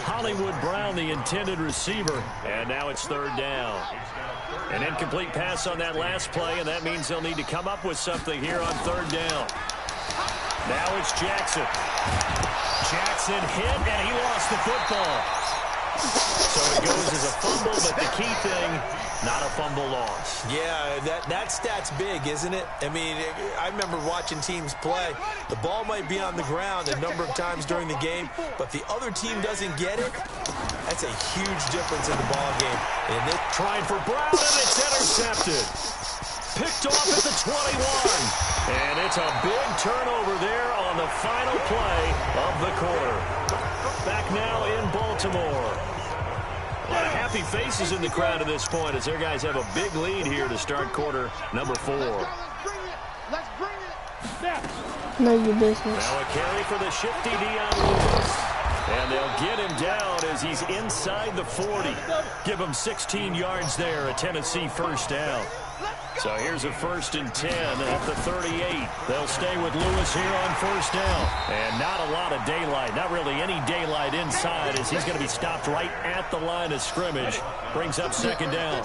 Hollywood Brown, the intended receiver, and now it's 3rd down. An incomplete pass on that last play, and that means they'll need to come up with something here on 3rd down. Now it's Jackson. Jackson hit, and he lost the football. So it goes as a fumble, but the key thing, not a fumble loss. Yeah, that stat's big, isn't it? I mean, I remember watching teams play. The ball might be on the ground a number of times during the game, but if the other team doesn't get it, that's a huge difference in the ball game. And trying for Brown, and it's intercepted. picked off at the 21. And it's a big turnover there on the final play of the quarter. Back now in Baltimore. A lot of happy faces in the crowd at this point as their guys have a big lead here to start quarter number 4. Let's bring it. Know your business. Now a carry for the shifty Dion Lewis. And they'll get him down as he's inside the 40. Give him 16 yards there, a Tennessee first down. So here's a 1st and 10 at the 38. They'll stay with Lewis here on first down. And not a lot of daylight, not really any daylight inside as he's going to be stopped right at the line of scrimmage. Brings up 2nd down.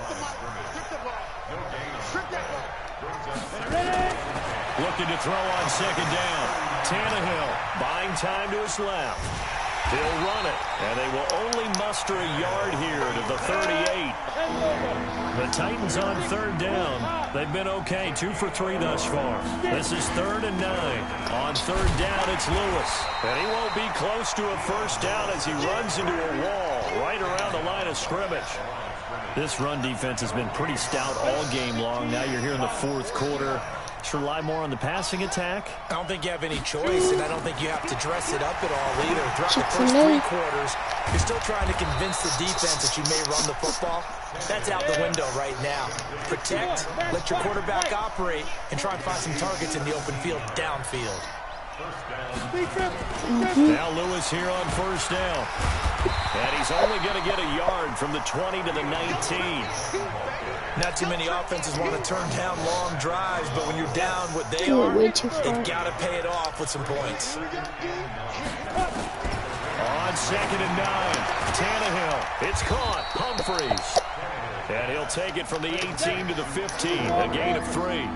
Looking to throw on 2nd down. Tannehill buying time to his left. He'll run it, and they will only muster a yard here to the 38. The Titans on 3rd down. They've been okay, 2 for 3 thus far. This is 3rd and 9. On 3rd down, it's Lewis. And he won't be close to a first down as he runs into a wall right around the line of scrimmage. This run defense has been pretty stout all game long. Now you're here in the 4th quarter. Should rely more on the passing attack? I don't think you have any choice, and I don't think you have to dress it up at all either. Throughout the first 3 quarters, you're still trying to convince the defense that you may run the football. That's out the window right now. Protect, let your quarterback operate, and try and find some targets in the open field downfield. Now Lewis here on first down. And he's only going to get a yard from the 20 to the 19. Not too many offenses want to turn down long drives, but when you're down what they are, they've got to pay it off with some points. On 2nd and 9, Tannehill. It's caught. Humphreys. And he'll take it from the 18 to the 15, a gain of 3.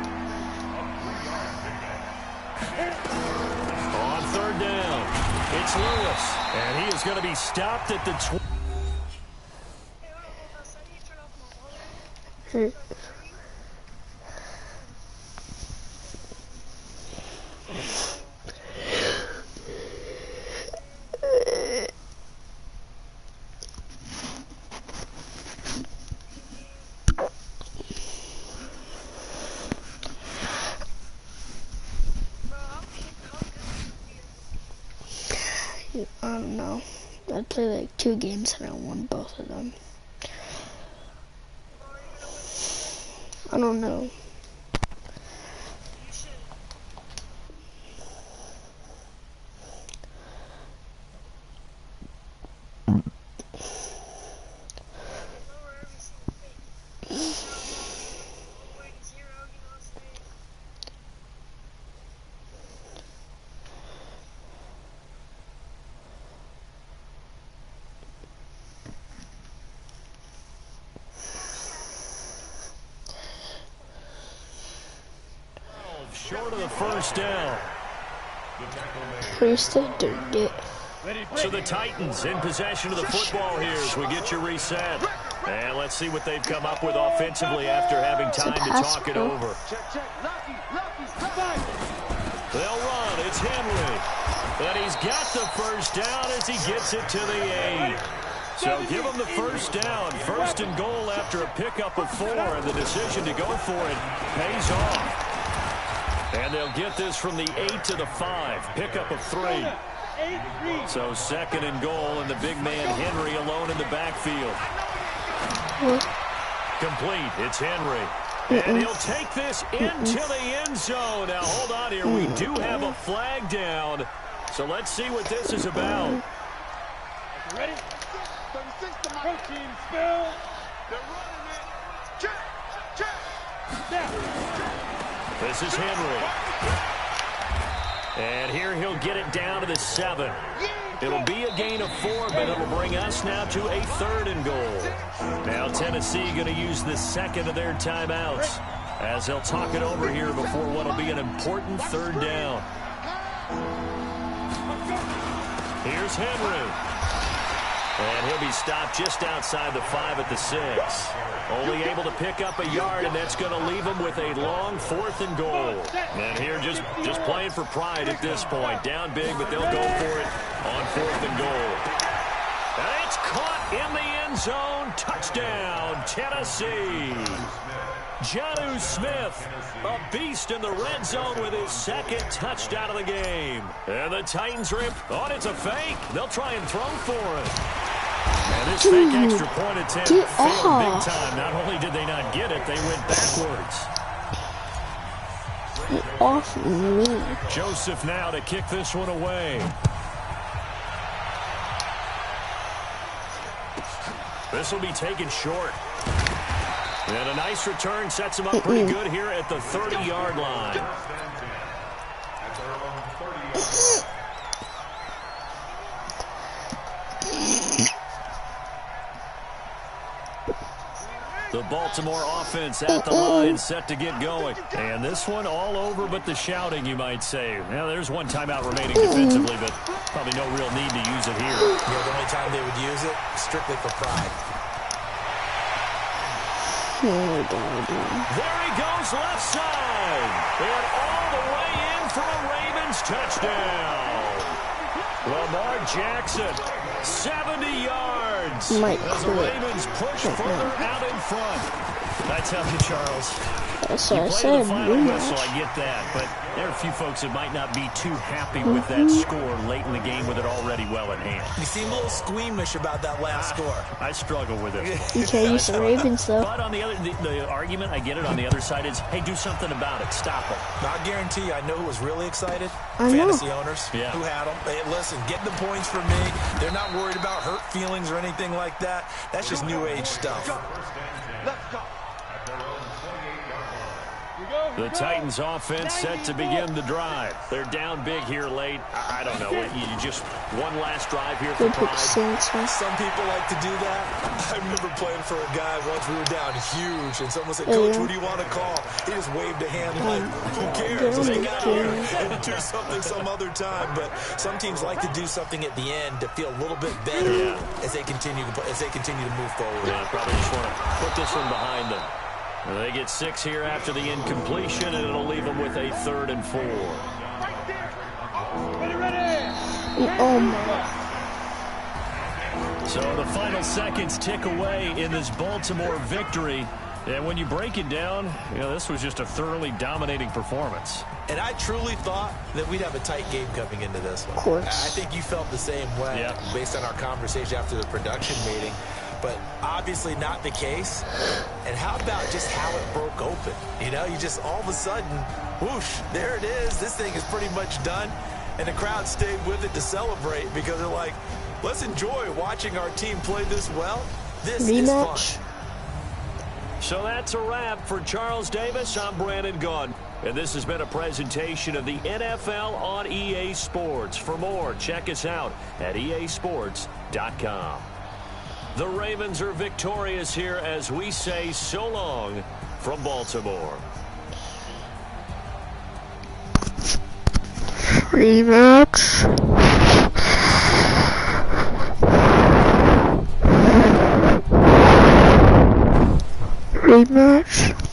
On 3rd down, it's Lewis. And he is going to be stopped at the 20. I don't know. I played like 2 games and I won both of them. I don't know. Short of the first down. First I did it. So the Titans in possession of the football here as we get you reset. And let's see what they've come up with offensively after having time to talk it over. They'll run. It's Henry. And he's got the first down as he gets it to the 8. So give him the first down. 1st and goal after a pickup of 4. And the decision to go for it pays off. And they'll get this from the 8 to the 5. Pickup of 3. So 2nd and goal, and the big man Henry alone in the backfield. Complete. It's Henry. And he'll take this into the end zone. Now, hold on here. We do have a flag down. So let's see what this is about. Ready? 36 to my protein spill. They're running it. Check. Now. This is Henry. And here he'll get it down to the 7. It'll be a gain of 4, but it'll bring us now to a 3rd and goal. Now Tennessee going to use the 2nd of their timeouts as they'll talk it over here before what will be an important 3rd down. Here's Henry. And he'll be stopped just outside the 5 at the 6. Only able to pick up a yard, and that's going to leave him with a long 4th and goal. And here just playing for pride at this point. Down big, but they'll go for it on 4th and goal. It's caught in the end zone. Touchdown, Tennessee. Jonnu Smith, a beast in the red zone with his second touchdown of the game. And the Titans rip. Oh, it's a fake. They'll try and throw for it. And this fake extra point attempt failed big time. Not only did they not get it, they went backwards. Get off me. Joseph now to kick this one away. This will be taken short. And a nice return sets him up pretty good here at the 30-yard line. The Baltimore offense at the line, set to get going. And this one all over but the shouting, you might say. Now, there's one timeout remaining defensively, but probably no real need to use it here. Yeah, the only time they would use it, strictly for pride. There he goes left side. And all the way in for a Ravens touchdown. Lamar Jackson, 70 yards. As the Ravens push further out in front. I tell you, Charles, That's you what I play said. the final whistle, I get that. But there are a few folks that might not be too happy with that score late in the game with it already well in hand. You seem a little squeamish about that last score. I struggle with it. You can't use the Ravens, though. But on the other, the argument, I get it, on the other side is, hey, do something about it. Stop it. Now, I guarantee you, I know who was really excited. I know. Fantasy owners who had them. Hey, listen, get the points for me. They're not worried about hurt feelings or anything like that. That's just new age stuff. Let's go. The Titans offense set to begin the drive. They're down big here late. I don't know. You just one last drive here for pride. Some people like to do that. I remember playing for a guy once. We were down huge, and someone said, Coach, what do you want to call? He just waved a hand like, who cares? Let's get out here and do something some other time. But some teams like to do something at the end to feel a little bit better as they continue to move forward. Yeah, probably just want to put this one behind them. And they get 6 here after the incompletion, and it'll leave them with a 3rd and 4. Oh, my. So the final seconds tick away in this Baltimore victory. And when you break it down, this was just a thoroughly dominating performance. And I truly thought that we'd have a tight game coming into this one. Of course. I think you felt the same way based on our conversation after the production meeting. But obviously not the case. And how about just how it broke open? You just all of a sudden, whoosh, there it is. This thing is pretty much done. And the crowd stayed with it to celebrate because they're like, let's enjoy watching our team play this well. This is fun. So that's a wrap for Charles Davis. I'm Brandon Gaudin. And this has been a presentation of the NFL on EA Sports. For more, check us out at easports.com. The Ravens are victorious here as we say so long from Baltimore. Rematch. Rematch.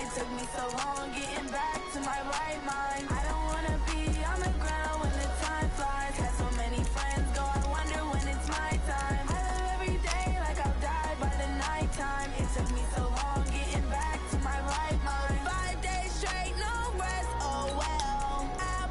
It took me so long getting back to my right mind. I don't wanna be on the ground when the time flies. Had so many friends go, I wonder when it's my time. I live every day like I'll die by the nighttime. It took me so long getting back to my right mind. 5 days straight, no rest, oh well. I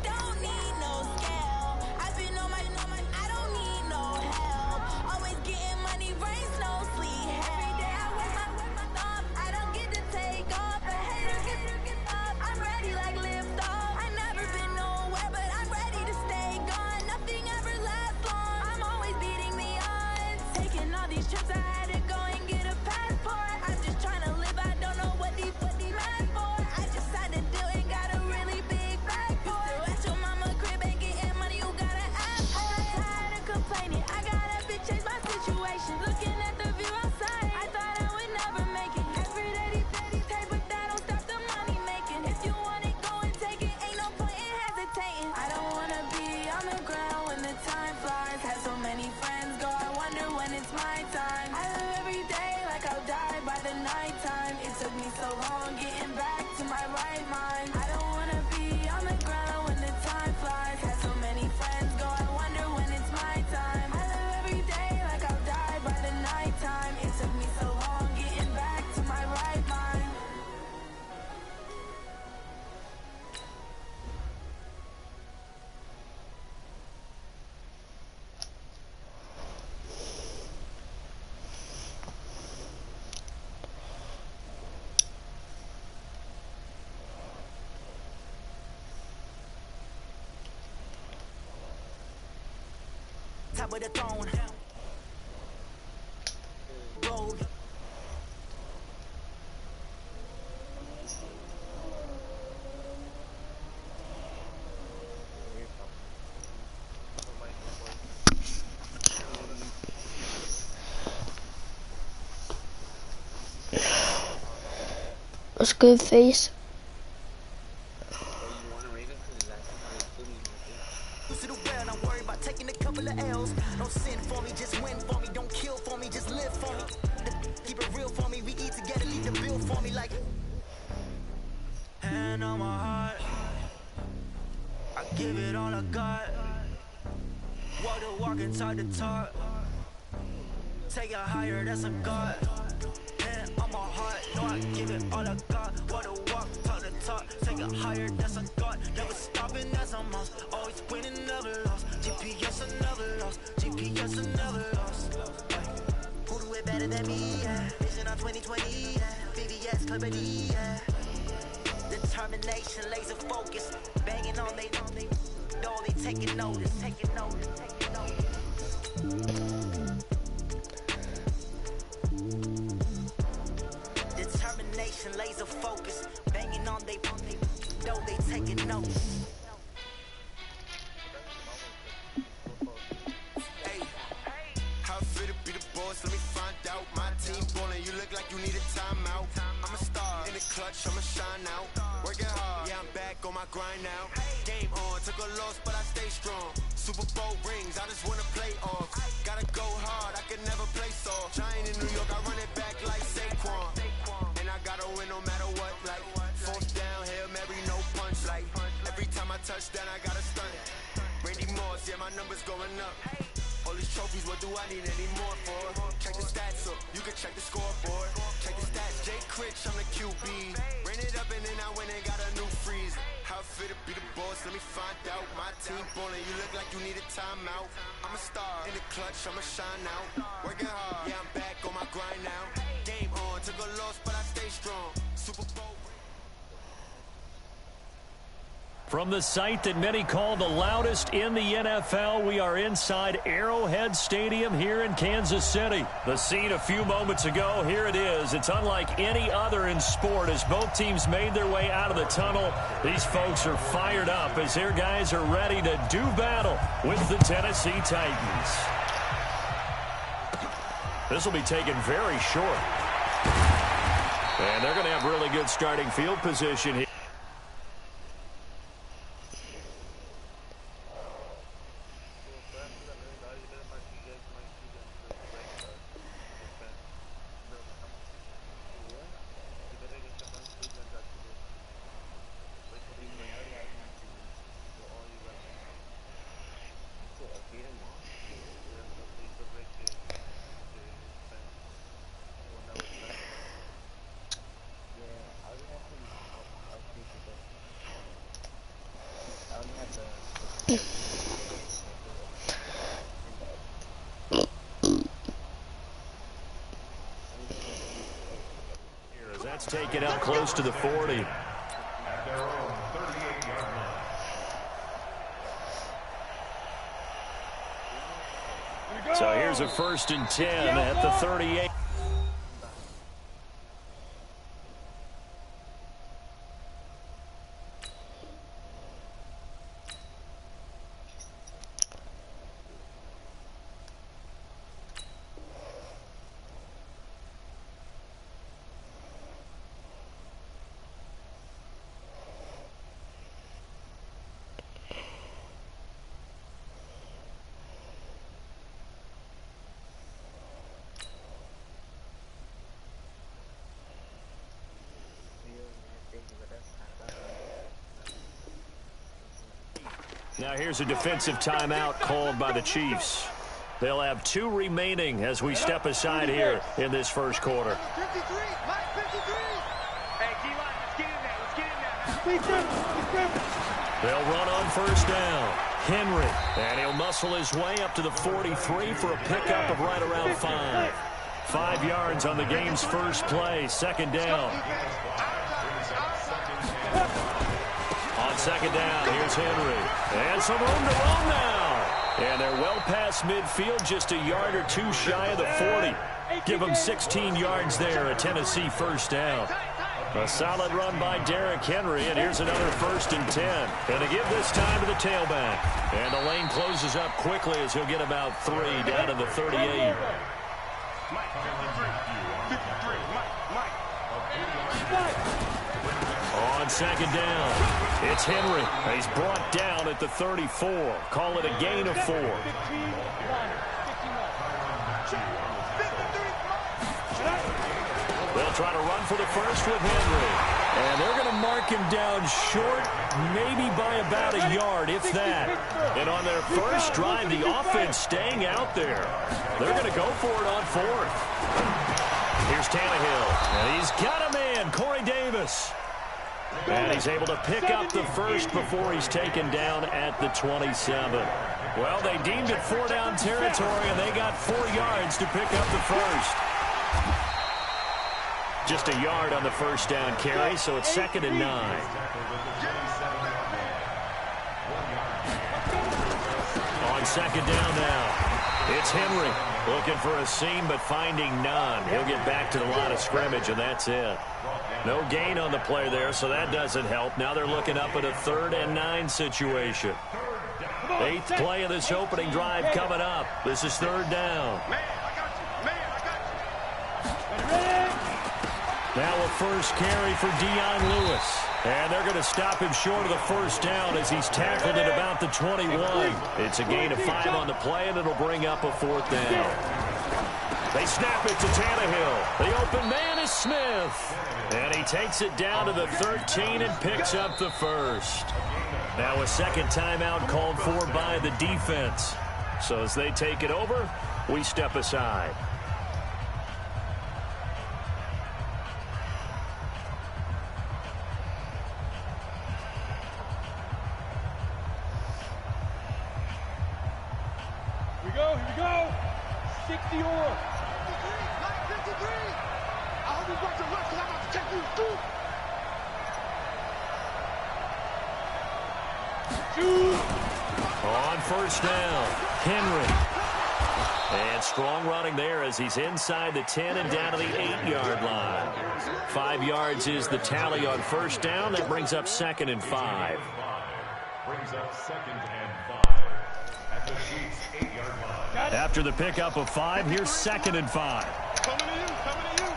don't need no scale. I've been on my, I don't need no help. Always getting money, rains, no sleep. Every day I work my thumb. I don't get to take off. A hater get up. I'm ready like lift off. I never been nowhere, but I'm ready to stay gone. Nothing ever lasts long. I'm always beating the odds. Taking all these trips, I had to go and get a passport. I'm just trying to live. I don't know what these mad for. I just signed a deal and got a really big bag for it. You still at your mama crib and getting money, you gotta ask for it. I'm tired of complaining. I gotta bitch change my situation. Looking at the view outside, I thought I would never make it. Every day these take, but that don't stop the money making. If you want it, go and take it. Ain't no point in hesitating. I don't wanna be on the ground when the time flies. Had so many friends go, I wonder when it's my time. I live every day like I'll die by the nighttime. It took me so long getting back to my right mind. I don't wanna be on the ground when the time flies. Had so many friends go, I wonder when it's my time. I live every day like I'll die by the nighttime. It took me so long getting back to my right mind. Top of the throne. Gold. That's good face. To the well, I'm worried about taking a couple of L's. Don't sin for me, just win for me. Don't kill for me, just live for me. Keep it real for me. We eat together, leave the bill for me like. Hand on my heart, I give it all I got. Walk the walk and talk the talk. Take it higher, that's a God. Hand on my heart, know I give it all I got. Walk the walk, talk the talk. Take it higher, that's a God. Never stopping, that's a must. Always winning, never lost. GPS, I never lost. GPS, I never lost. Who do it better than me? Yeah. Vision on 2020. Yeah. VVS, Clarity. Yeah. Determination, laser focus. Banging on they know they taking notice. Taking notice. Taking notice. Determination, laser focus. Banging on they know they taking notice. How I feel to be the boss, let me find out. My team ballin', you look like you need a timeout. I'm a star, in the clutch, I'ma shine out. Working hard, yeah, I'm back on my grind now. Game on, took a loss, but I stay strong. Super Bowl rings, I just wanna play off. Gotta go hard, I can never play soft. Giant in New York, I run it back like Saquon. And I gotta win no matter what, like. Fourth down, Hail Mary, no punch, like. Every time I touch down, I gotta stunt. Randy Moss, yeah, my numbers going up. All these trophies, what do I need any more for? Check the stats up, you can check the scoreboard. Check the stats, Jay Critch, I'm the QB. Ran it up and then I went and got a new freeze. How I feel to be the boss, let me find out. My team ballin', you look like you need a timeout. I'm a star, in the clutch, I'ma shine out. Working hard, yeah, I'm back on my grind now. Game on, took a loss, but I stay strong. Super Bowl. From the site that many call the loudest in the NFL, we are inside Arrowhead Stadium here in Kansas City. The scene a few moments ago, here it is. It's unlike any other in sport as both teams made their way out of the tunnel. These folks are fired up as their guys are ready to do battle with the Tennessee Titans. This will be taken very short. And they're going to have really good starting field position here. Let's take it out close to the 40. At their own 38-yard line. So here's a 1st and 10 at the 38. Now here's a defensive timeout called by the Chiefs. They'll have 2 remaining as we step aside here in this first quarter. 53, Mike 53. Hey, D-line, let's get in there. Let's get in there. They'll run on 1st down. Henry, and he'll muscle his way up to the 43 for a pickup of right around 5. 5 yards on the game's first play, 2nd down. On 2nd down, here's Henry. And some room to run now. And they're well past midfield, just a yard or 2 shy of the 40. Give them 16 yards there, a Tennessee 1st down. A solid run by Derrick Henry, and here's another 1st and 10. And to give this time to the tailback. And the lane closes up quickly as he'll get about 3 down to the 38. On 2nd down. It's Henry. He's brought down at the 34. Call it a gain of 4. They'll try to run for the first with Henry. And they're going to mark him down short, maybe by about a yard, if that. And on their first drive, the offense staying out there. They're going to go for it on 4th. Here's Tannehill. And he's got a man, Corey Davis. And he's able to pick up the first before he's taken down at the 27. Well, they deemed it 4-down territory, and they got 4 yards to pick up the first. Just a yard on the 1st down carry, so it's 2nd and 9. On 2nd down now. It's Henry looking for a seam, but finding none. He'll get back to the line of scrimmage, and that's it. No gain on the play there, so that doesn't help. Now they're looking up at a 3rd and 9 situation. 8th play of this opening drive coming up. This is 3rd down. Now a first carry for Dion Lewis. And they're going to stop him short of the 1st down as he's tackled at about the 21. It's a gain of 5 on the play, and it'll bring up a 4th down. They snap it to Tannehill. The open man is Smith. And he takes it down to the 13 and picks up the first. Now a 2nd timeout called for by the defense. So as they take it over, we step aside. Here we go. 60 on. 53. I hope you watch your left, because I'm about to take you through. On 1st down, Henry. And strong running there as he's inside the 10 and down to the 8-yard line. 5 yards is the tally on 1st down. That brings up 2nd and 5. Brings up 2nd and 5 at the Chiefs' 8-yard line. After the pickup of 5, here's 2nd and 5. Coming to you, coming to you.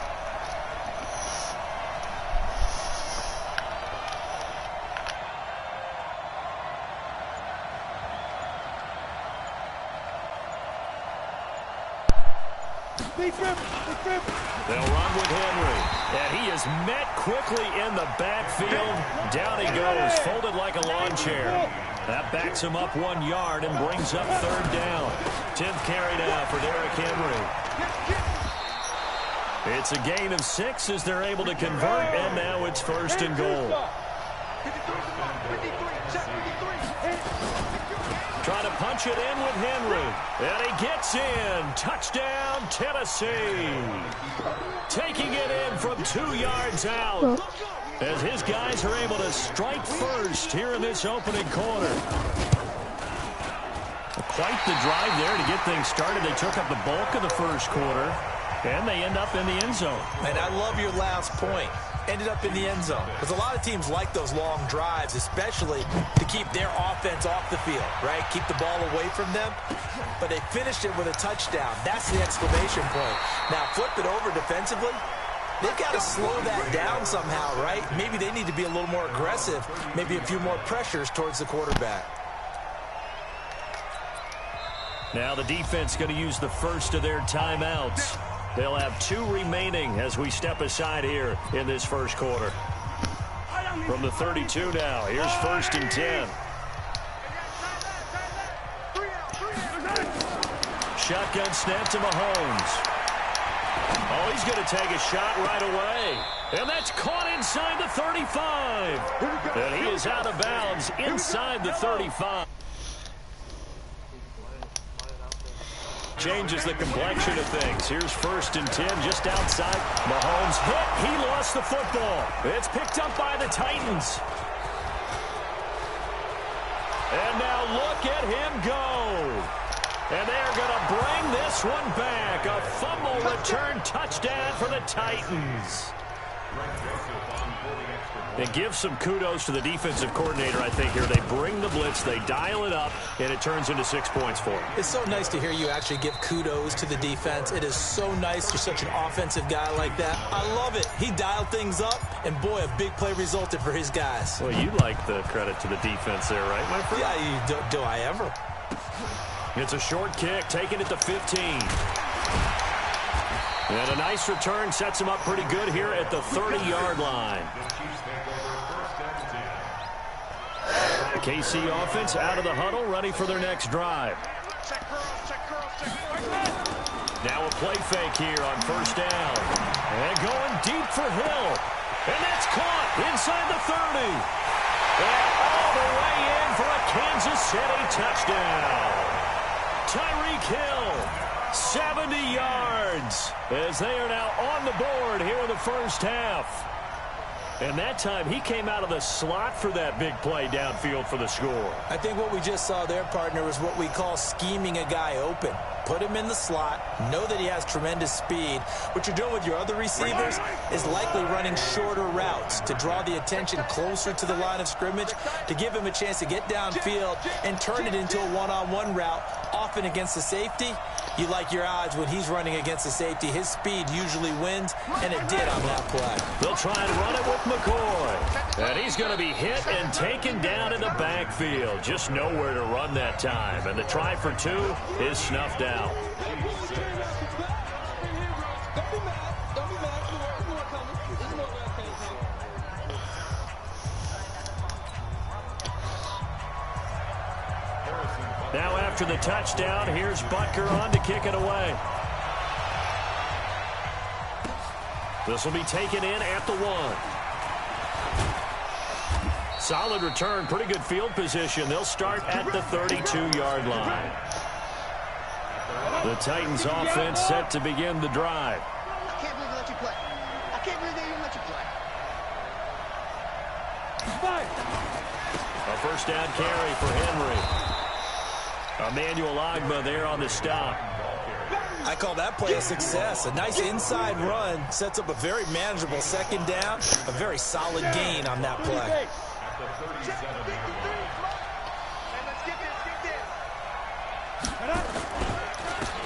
They'll run with Henry. And he is met quickly in the backfield. Down he goes, folded like a lawn chair. That backs him up 1 yard and brings up 3rd down. 10th carry now for Derrick Henry. It's a gain of 6 as they're able to convert, and now it's 1st and goal. Trying to punch it in with Henry. And he gets in. Touchdown, Tennessee. Taking it in from 2 yards out. As his guys are able to strike first here in this opening quarter. Quite the drive there to get things started. They took up the bulk of the first quarter, and they end up in the end zone. And I love your last point. Ended up in the end zone. Because a lot of teams like those long drives, especially to keep their offense off the field, right? Keep the ball away from them. But they finished it with a touchdown. That's the exclamation point. Now, flip it over defensively. They've got to slow that down somehow, right? Maybe they need to be a little more aggressive. Maybe a few more pressures towards the quarterback. Now the defense going to use the first of their timeouts. They'll have 2 remaining as we step aside here in this first quarter. From the 32 now, here's 1st and 10. Shotgun snap to Mahomes. Oh, he's going to take a shot right away. And that's caught inside the 35. And he is out of bounds inside the 35. Changes the complexion of things. Here's 1st and 10 just outside. Mahomes hit. He lost the football. It's picked up by the Titans. And now look at him go. And they're going to bring this one back. A fumble return touchdown for the Titans. And give some kudos to the defensive coordinator, I think, here. They bring the blitz, they dial it up, and it turns into 6 points for them. It's so nice to hear you actually give kudos to the defense. It is so nice. You're such an offensive guy like that. I love it. He dialed things up, and boy, a big play resulted for his guys. Well, you like the credit to the defense there, right, my friend? Yeah, do I ever? It's a short kick, taking it to 15. And a nice return sets him up pretty good here at the 30-yard line. KC offense out of the huddle, ready for their next drive. Now a play fake here on 1st down. And going deep for Hill. And that's caught inside the 30. And all the way in for a Kansas City touchdown. Tyreek Hill, 70 yards, as they are now on the board here in the first half. And that time, he came out of the slot for that big play downfield for the score. I think what we just saw there, partner, is what we call scheming a guy open. Put him in the slot, know that he has tremendous speed. What you're doing with your other receivers is likely running shorter routes to draw the attention closer to the line of scrimmage, to give him a chance to get downfield and turn it into a one-on-one route, often against the safety. You like your odds when he's running against the safety. His speed usually wins, and it did on that play. They'll try and run it with McCoy. And he's going to be hit and taken down in the backfield. Just nowhere to run that time. And the try for 2 is snuffed out. Now after the touchdown, here's Butker on to kick it away. This will be taken in at the 1. Solid return, pretty good field position. They'll start at the 32-yard line. The Titans offense set to begin the drive. I can't believe they let you play. I can't believe they even let you play. A first down carry for Henry. Emmanuel Ogbah there on the stop. I call that play a success. A nice inside run sets up a very manageable 2nd down. A very solid gain on that play.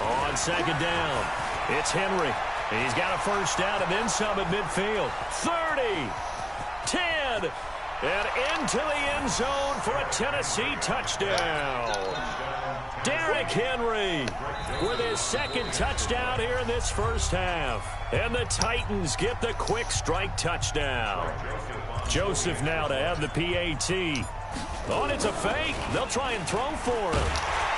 On 2nd down, it's Henry. He's got a first down and then some at midfield. 30, 10, and into the end zone for a Tennessee touchdown. Derrick Henry with his 2nd touchdown here in this first half. And the Titans get the quick strike touchdown. Joseph now to have the PAT. Oh, and it's a fake. They'll try and throw for him.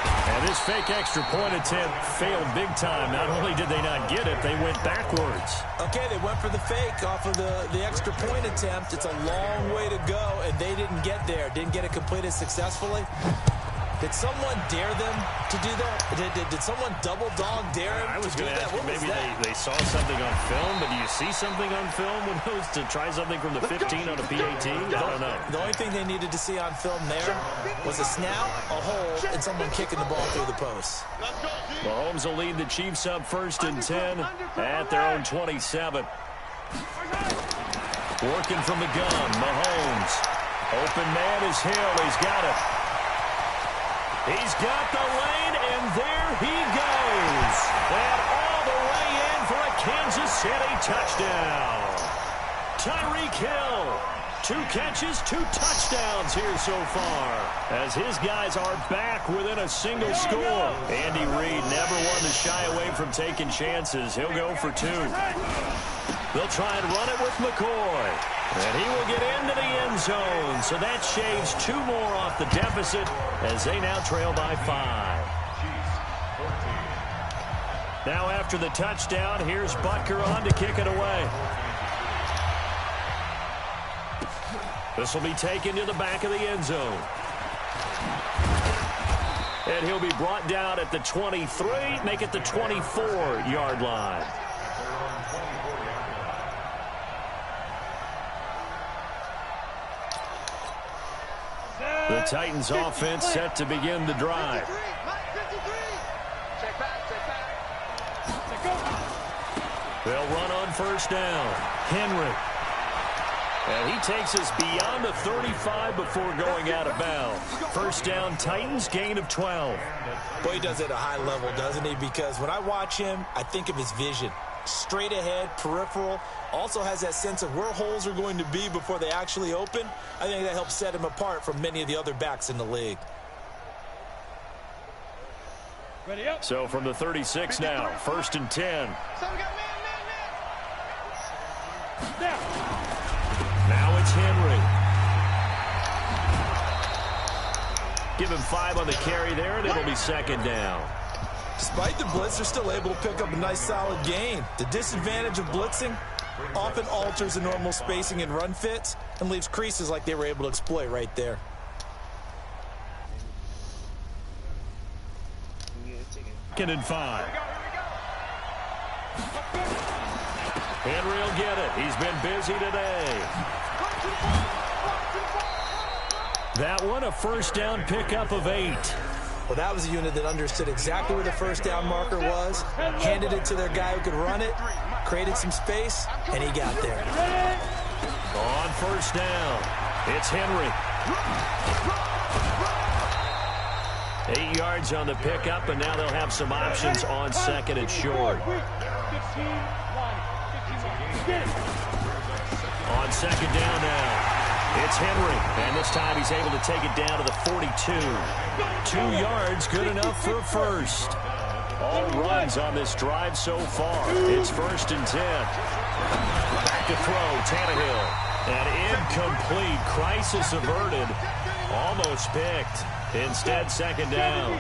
And this fake extra point attempt failed big time. Not only did they not get it, they went backwards. Okay, they went for the fake off of the extra point attempt. It's a long way to go, and they didn't get there. Didn't get it completed successfully. Did someone dare them to do that? Did someone double dog dare him? I was going to ask you, maybe they saw something on film, but do you see something on film when it was to try something from the 15 on a PAT? I don't know. The only thing they needed to see on film there was a snap, a hole, and someone kicking the ball through the post. Mahomes will lead the Chiefs up 1st and 10 at their own 27. Working from the gun, Mahomes. Open man is Hill. He's got it. He's got the lane, and there he goes. And all the way in for a Kansas City touchdown. Tyreek Hill. 2 catches, 2 touchdowns here so far, as his guys are back within a single score. Andy Reid never one to shy away from taking chances. He'll go for 2. They'll try and run it with McCoy. And he will get into the end zone. So that shaves 2 more off the deficit as they now trail by 5. Now after the touchdown, here's Butker on to kick it away. This will be taken to the back of the end zone. And he'll be brought down at the 23, make it the 24-yard line. The Titans offense set to begin the drive. They'll run on 1st down. Henry. And he takes us beyond the 35 before going out of bounds. 1st down, Titans, gain of 12. Boy, he does it at a high level, doesn't he? Because when I watch him, I think of his vision. Straight ahead, peripheral. Also has that sense of where holes are going to be before they actually open. I think that helps set him apart from many of the other backs in the league. So from the 36 now, 1st and 10. Now it's Henry. Give him 5 on the carry there, and it'll be 2nd down. Despite the blitz, they're still able to pick up a nice solid gain. The disadvantage of blitzing often alters the normal spacing and run fits and leaves creases like they were able to exploit right there. Second and 5. Henry will get it. He's been busy today. That one, a 1st down pickup of 8. Well, that was a unit that understood exactly where the 1st down marker was, handed it to their guy who could run it, created some space, and he got there. On 1st down, it's Henry. 8 yards on the pickup, and now they'll have some options on 2nd and short. On 2nd down now. It's Henry, and this time he's able to take it down to the 42. 2 yards, good enough for a 1st. All runs on this drive so far. It's 1st and 10. Back to throw, Tannehill. An incomplete, crisis averted. Almost picked. Instead, 2nd down.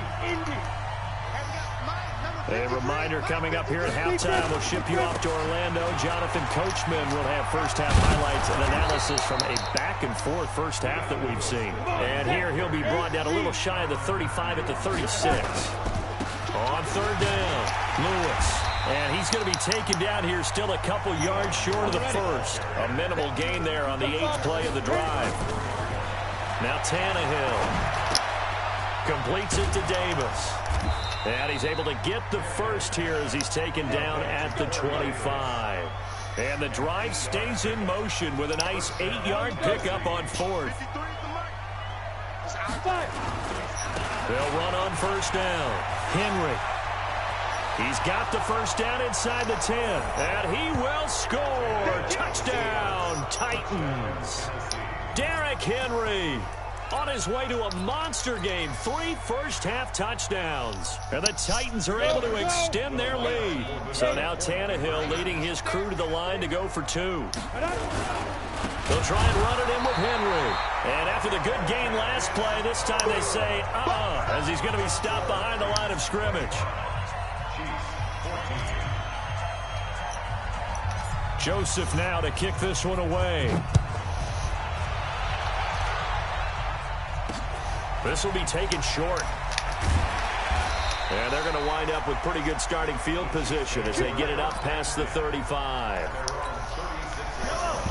A reminder coming up here at halftime. We'll ship you off to Orlando. Jonathan Coachman will have first-half highlights and analysis from a back-and-forth first half that we've seen. And here he'll be brought down a little shy of the 35 at the 36. On 3rd down, Lewis. And he's going to be taken down here still a couple yards short of the 1st. A minimal gain there on the 8th play of the drive. Now Tannehill completes it to Davis. And he's able to get the 1st here as he's taken down at the 25. And the drive stays in motion with a nice 8-yard pickup on 4th. They'll run on 1st down. Henry. He's got the 1st down inside the 10. And he will score. Touchdown, Titans. Derrick Henry on his way to a monster game. 3 first-half touchdowns. And the Titans are able to extend their lead. So now Tannehill leading his crew to the line to go for 2. They'll try and run it in with Henry. And after the good gain last play, this time they say, as he's going to be stopped behind the line of scrimmage. Joseph now to kick this one away. This will be taken short. And they're going to wind up with pretty good starting field position as they get it up past the 35.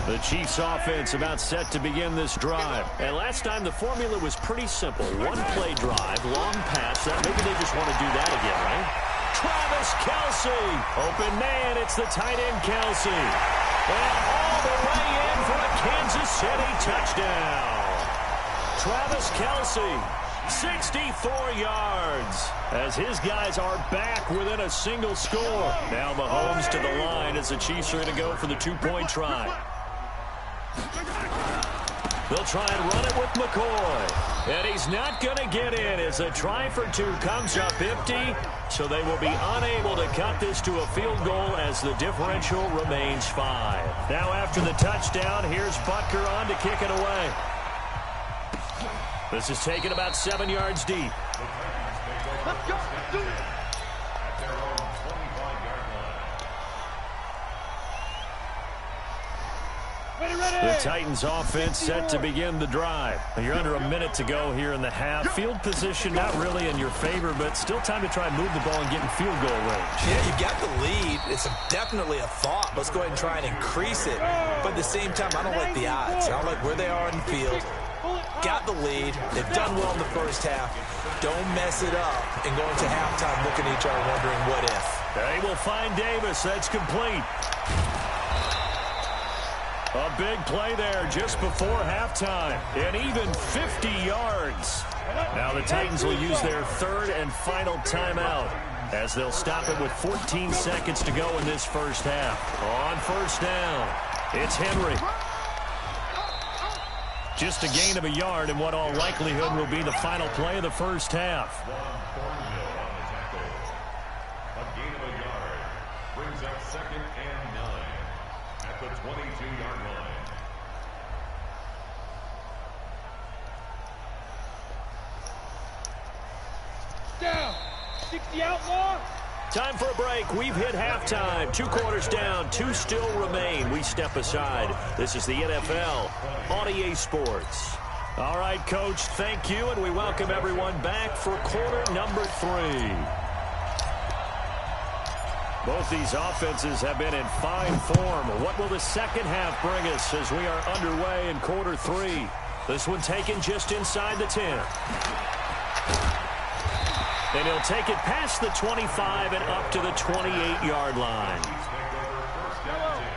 The Chiefs offense about set to begin this drive. And last time the formula was pretty simple. One-play drive, long pass. Maybe they just want to do that again, right? Travis Kelce. Open man, it's the tight end Kelce. And all the way in for a Kansas City touchdown. Travis Kelce. 64 yards as his guys are back within a single score. Now Mahomes to the line as the Chiefs are going to go for the two-point try. They'll try and run it with McCoy. And he's not going to get in as a try for two comes up empty. So they will be unable to cut this to a field goal as the differential remains 5. Now after the touchdown, here's Butker on to kick it away. This is taken about 7 yards deep. Let's go. Let's do it. At their own 25-yard line. The Titans offense set to begin the drive. You're under a minute to go here in the half. Field position not really in your favor, but still time to try and move the ball and get in field goal range. Yeah, you got the lead. It's definitely a thought. Let's go ahead and try and increase it. But at the same time, I don't like the odds. I don't like where they are in the field. Got the lead. They've done well in the first half. Don't mess it up and go into halftime looking at each other wondering what if. They will find Davis. That's complete. A big play there just before halftime. And even 50 yards. Now the Titans will use their third and final timeout as they'll stop it with 14 seconds to go in this first half. On first down, it's Henry. Just a gain of a yard in what all likelihood will be the final play of the first half. A gain of a yard brings up 2nd and 9 at the 22-yard line. Down. 60 outlaw. Time for a break. We've hit halftime. 2 quarters down. 2 still remain. We step aside. This is the NFL on EA Sports. All right, Coach, thank you, and we welcome everyone back for quarter number 3. Both these offenses have been in fine form. What will the second half bring us as we are underway in quarter 3? This one taken just inside the 10. And he'll take it past the 25 and up to the 28-yard line.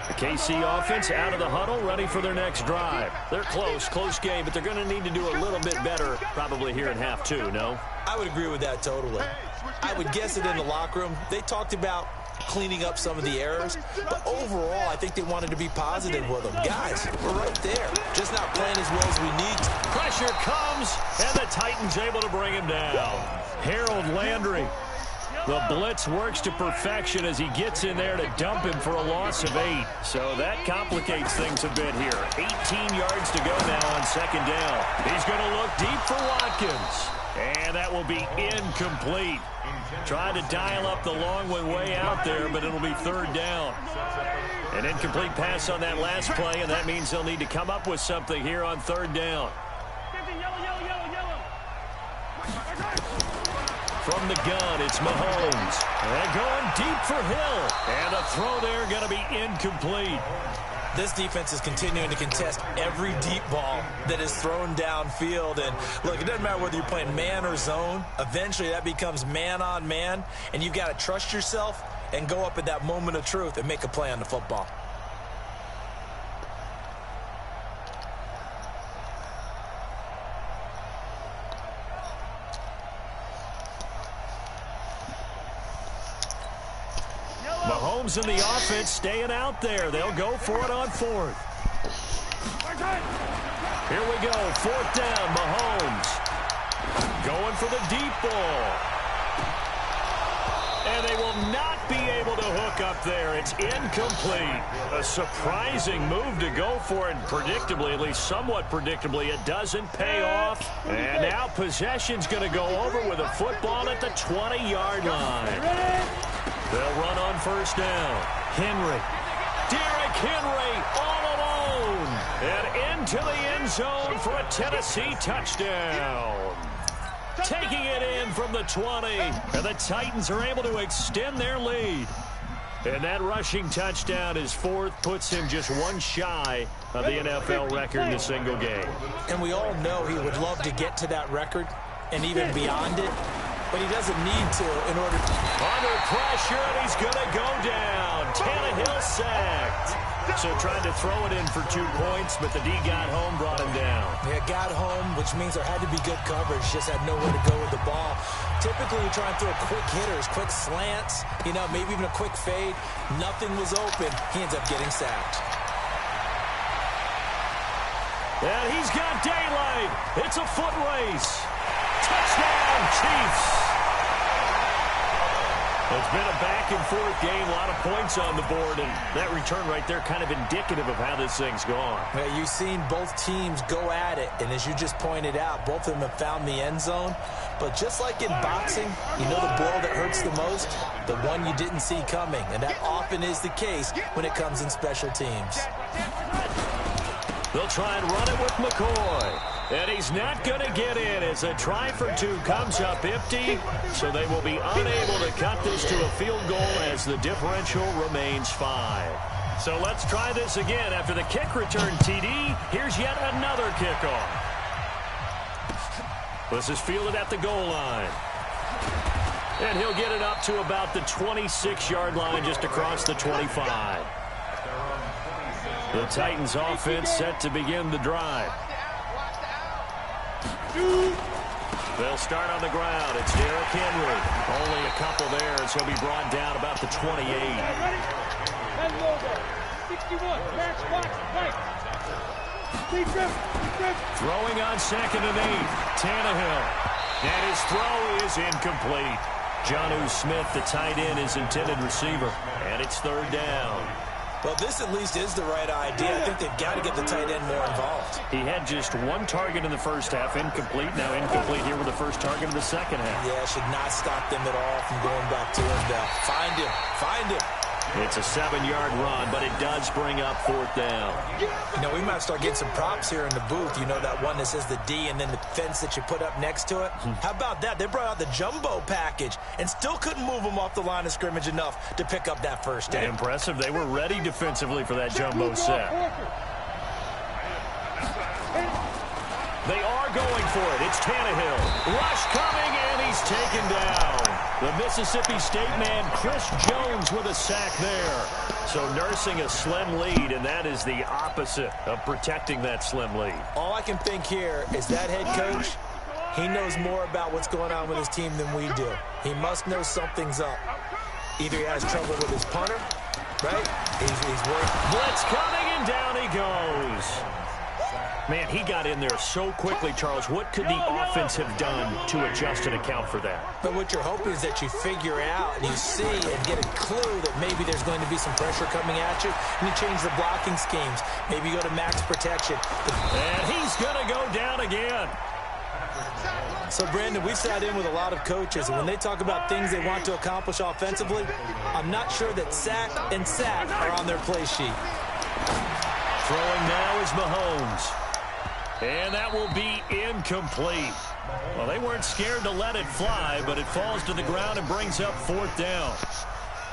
The KC offense out of the huddle, ready for their next drive. They're close game, but they're going to need to do a little bit better probably here in half 2, no? I would agree with that totally. I would guess it in the locker room. They talked about cleaning up some of the errors, but overall, I think they wanted to be positive with them. Guys, we're right there. Just not playing as well as we need to. Pressure comes, and the Titans able to bring him down. Harold Landry. The blitz works to perfection as he gets in there to dump him for a loss of 8. So that complicates things a bit here. 18 yards to go now on second down. He's going to look deep for Watkins. And that will be incomplete. Trying to dial up the long one way out there, but it'll be third down. An incomplete pass on that last play, and that means they'll need to come up with something here on third down. From the gun, it's Mahomes. And going deep for Hill. And a throw there going to be incomplete. This defense is continuing to contest every deep ball that is thrown downfield. And look, it doesn't matter whether you're playing man or zone. Eventually that becomes man on man. And you've got to trust yourself and go up at that moment of truth and make a play on the football. Mahomes and the offense staying out there. They'll go for it on fourth. Here we go. Fourth down, Mahomes. Going for the deep ball. And they will not be able to hook up there. It's incomplete. A surprising move to go for it. Predictably, at least somewhat predictably, it doesn't pay off. And now possession's going to go over with a football at the 20-yard line. They'll run on first down. Henry. Derrick Henry all alone. And into the end zone for a Tennessee touchdown. taking it in from the 20. And the Titans are able to extend their lead. And that rushing touchdown, his fourth, puts him just one shy of the NFL record in a single game. And we all know he would love to get to that record and even beyond it, but he doesn't need to in order to. Under pressure, and he's going to go down. Tannehill sacked. So trying to throw it in for 2 points, but the D got home, brought him down. Yeah, got home, which means there had to be good coverage. Just had nowhere to go with the ball. Typically, we try and throw quick hitters, quick slants, maybe even a quick fade. Nothing was open. He ends up getting sacked. And he's got daylight. It's a foot race. Touchdown, Chiefs. It's been a back-and-forth game, a lot of points on the board, and that return right there kind of indicative of how this thing's gone. Yeah, you've seen both teams go at it, and as you just pointed out, both of them have found the end zone. But just like in boxing, the blow that hurts the most, the one you didn't see coming, and that often is the case when it comes in special teams. They'll try and run it with McCoy. And he's not going to get in as a try for 2 comes up empty. So they will be unable to cut this to a field goal as the differential remains 5. So let's try this again. After the kick return TD, here's yet another kickoff. This is fielded at the goal line. And he'll get it up to about the 26-yard line just across the 25. The Titans offense set to begin the drive. They'll start on the ground. It's Derrick Henry. Only a couple there as he'll be brought down about the 28. 61, match box, right. Throwing on 2nd and 8. Tannehill. And his throw is incomplete. Jonnu Smith, the tight end, is intended receiver. And it's 3rd down. Well, this at least is the right idea. I think they've got to get the tight end more involved. He had just 1 target in the first half, incomplete. Now incomplete here with the first target of the second half. Yeah, should not stop them at all from going back to him. Find him. Find him. It's a 7-yard run, but it does bring up 4th down. We might start getting some props here in the booth. That one that says the D and then the fence that you put up next to it. How about that? They brought out the jumbo package and still couldn't move them off the line of scrimmage enough to pick up that first down. Impressive. They were ready defensively for that jumbo set. They are going for it. It's Tannehill. Rush coming, and he's taken down. The Mississippi State man, Chris Jones, with a sack there. So nursing a slim lead, and that is the opposite of protecting that slim lead. All I can think here is that head coach, he knows more about what's going on with his team than we do. He must know something's up. Either he has trouble with his punter, right? He's worried. Blitz coming, and down he goes. Man, he got in there so quickly, Charles. What could the offense have done to adjust and account for that? But what you're hoping is that you figure out and you see and get a clue that maybe there's going to be some pressure coming at you, and you change the blocking schemes. Maybe you go to max protection. And he's going to go down again. So, Brandon, we've sat in with a lot of coaches, and when they talk about things they want to accomplish offensively, I'm not sure that sack and sack are on their play sheet. Throwing now is Mahomes. And that will be incomplete. Well, they weren't scared to let it fly, but it falls to the ground and brings up 4th down.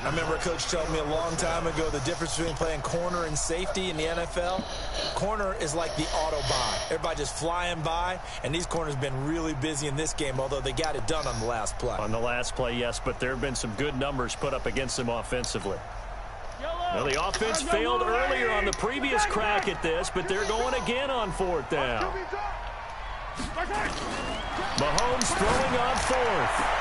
I remember a coach telling me a long time ago the difference between playing corner and safety in the NFL. Corner is like the Autobahn. Everybody just flying by, and these corners have been really busy in this game, although they got it done on the last play. On the last play, yes, but there have been some good numbers put up against them offensively. Well, the offense failed earlier on the previous crack at this, but they're going again on 4th down. Mahomes throwing on 4th.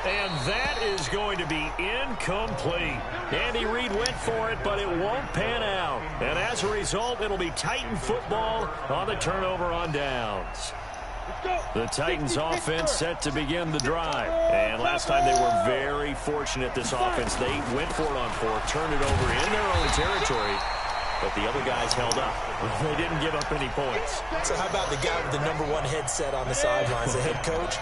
And that is going to be incomplete. Andy Reid went for it, but it won't pan out. And as a result, it'll be Titan football on the turnover on downs. The Titans offense set to begin the drive. And last time they were very fortunate, this offense. They went for it on 4th, turned it over in their own territory, but the other guys held up. They didn't give up any points. So how about the guy with the #1 headset on the sidelines, the head coach?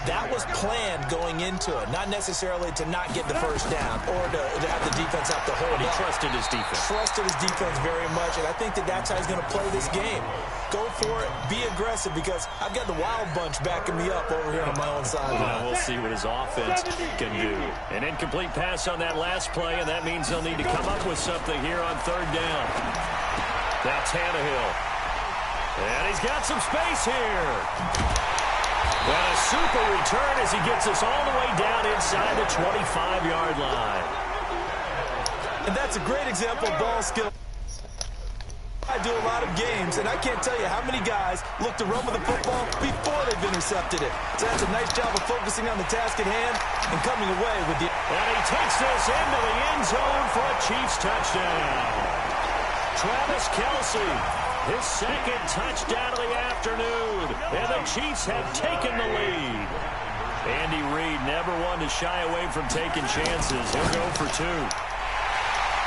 That was planned going into it, not necessarily to not get the first down or to have the defense have to hold. He trusted his defense. Trusted his defense very much, and I think that's how he's going to play this game. Go for it, be aggressive, because I've got the wild bunch backing me up over here on my own sideline. Well, we'll see what his offense can do. An incomplete pass on that last play, and that means they'll need to come up with something here on 3rd down. Now Tannehill. And he's got some space here. And a super return as he gets us all the way down inside the 25-yard line. And that's a great example of ball skill. I do a lot of games, and I can't tell you how many guys look to run with the football before they've intercepted it. So that's a nice job of focusing on the task at hand and coming away with the... And he takes this into the end zone for a Chiefs touchdown. Travis Kelce, his 2nd touchdown of the afternoon, and the Chiefs have taken the lead. Andy Reid never one to shy away from taking chances. He'll go for 2.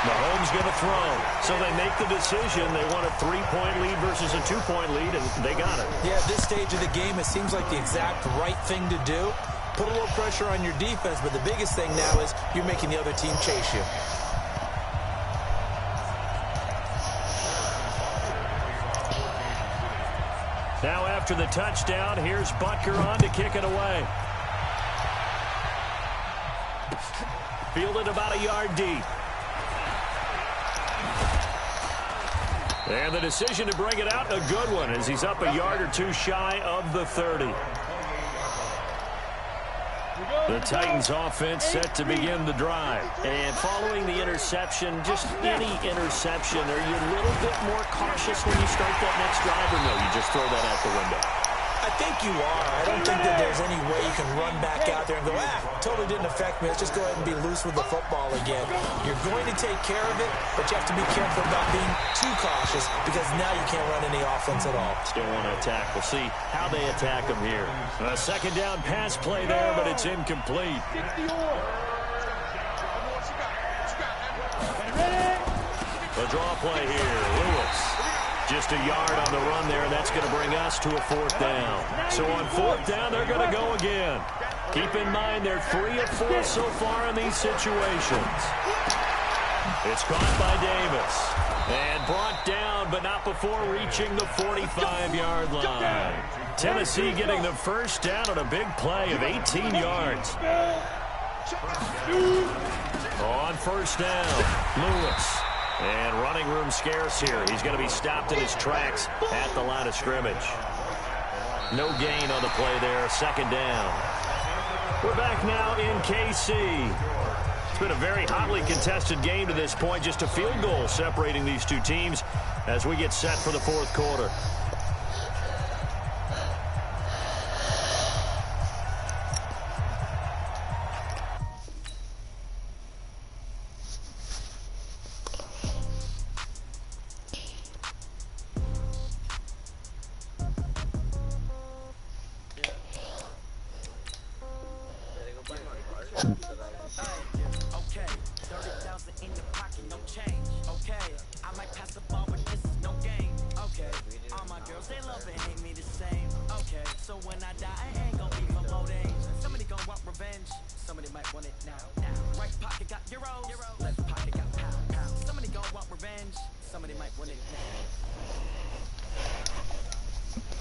Mahomes going to throw. So they make the decision. They want a 3-point lead versus a 2-point lead, and they got it. Yeah, at this stage of the game, it seems like the exact right thing to do. Put a little pressure on your defense, but the biggest thing now is you're making the other team chase you. Now after the touchdown, here's Butker on to kick it away. Fielded about a yard deep. And the decision to bring it out, a good one, as he's up a yard or 2 shy of the 30. The Titans offense set to begin the drive. And following the interception, just any interception, are you a little bit more cautious when you start that next drive, or no, you just throw that out the window? I think you are. I don't think that there's any way you can run back out there and go, totally didn't affect me. Let's just go ahead and be loose with the football again. You're going to take care of it, but you have to be careful about being too cautious, because now you can't run any offense at all. Still want to attack. We'll see how they attack them here. A 2nd down pass play there, but it's incomplete. The draw play here, Lewis. Just a yard on the run there. That's going to bring us to a 4th down. So on 4th down, they're going to go again. Keep in mind, they're 3 of 4 so far in these situations. It's caught by Davis. And brought down, but not before reaching the 45-yard line. Tennessee getting the first down on a big play of 18 yards. On 1st down, Lewis. And running room scarce here. He's going to be stopped in his tracks at the line of scrimmage. No gain on the play there. 2nd down. We're back now in KC. It's been a very hotly contested game to this point. Just a field goal separating these two teams as we get set for the 4th quarter.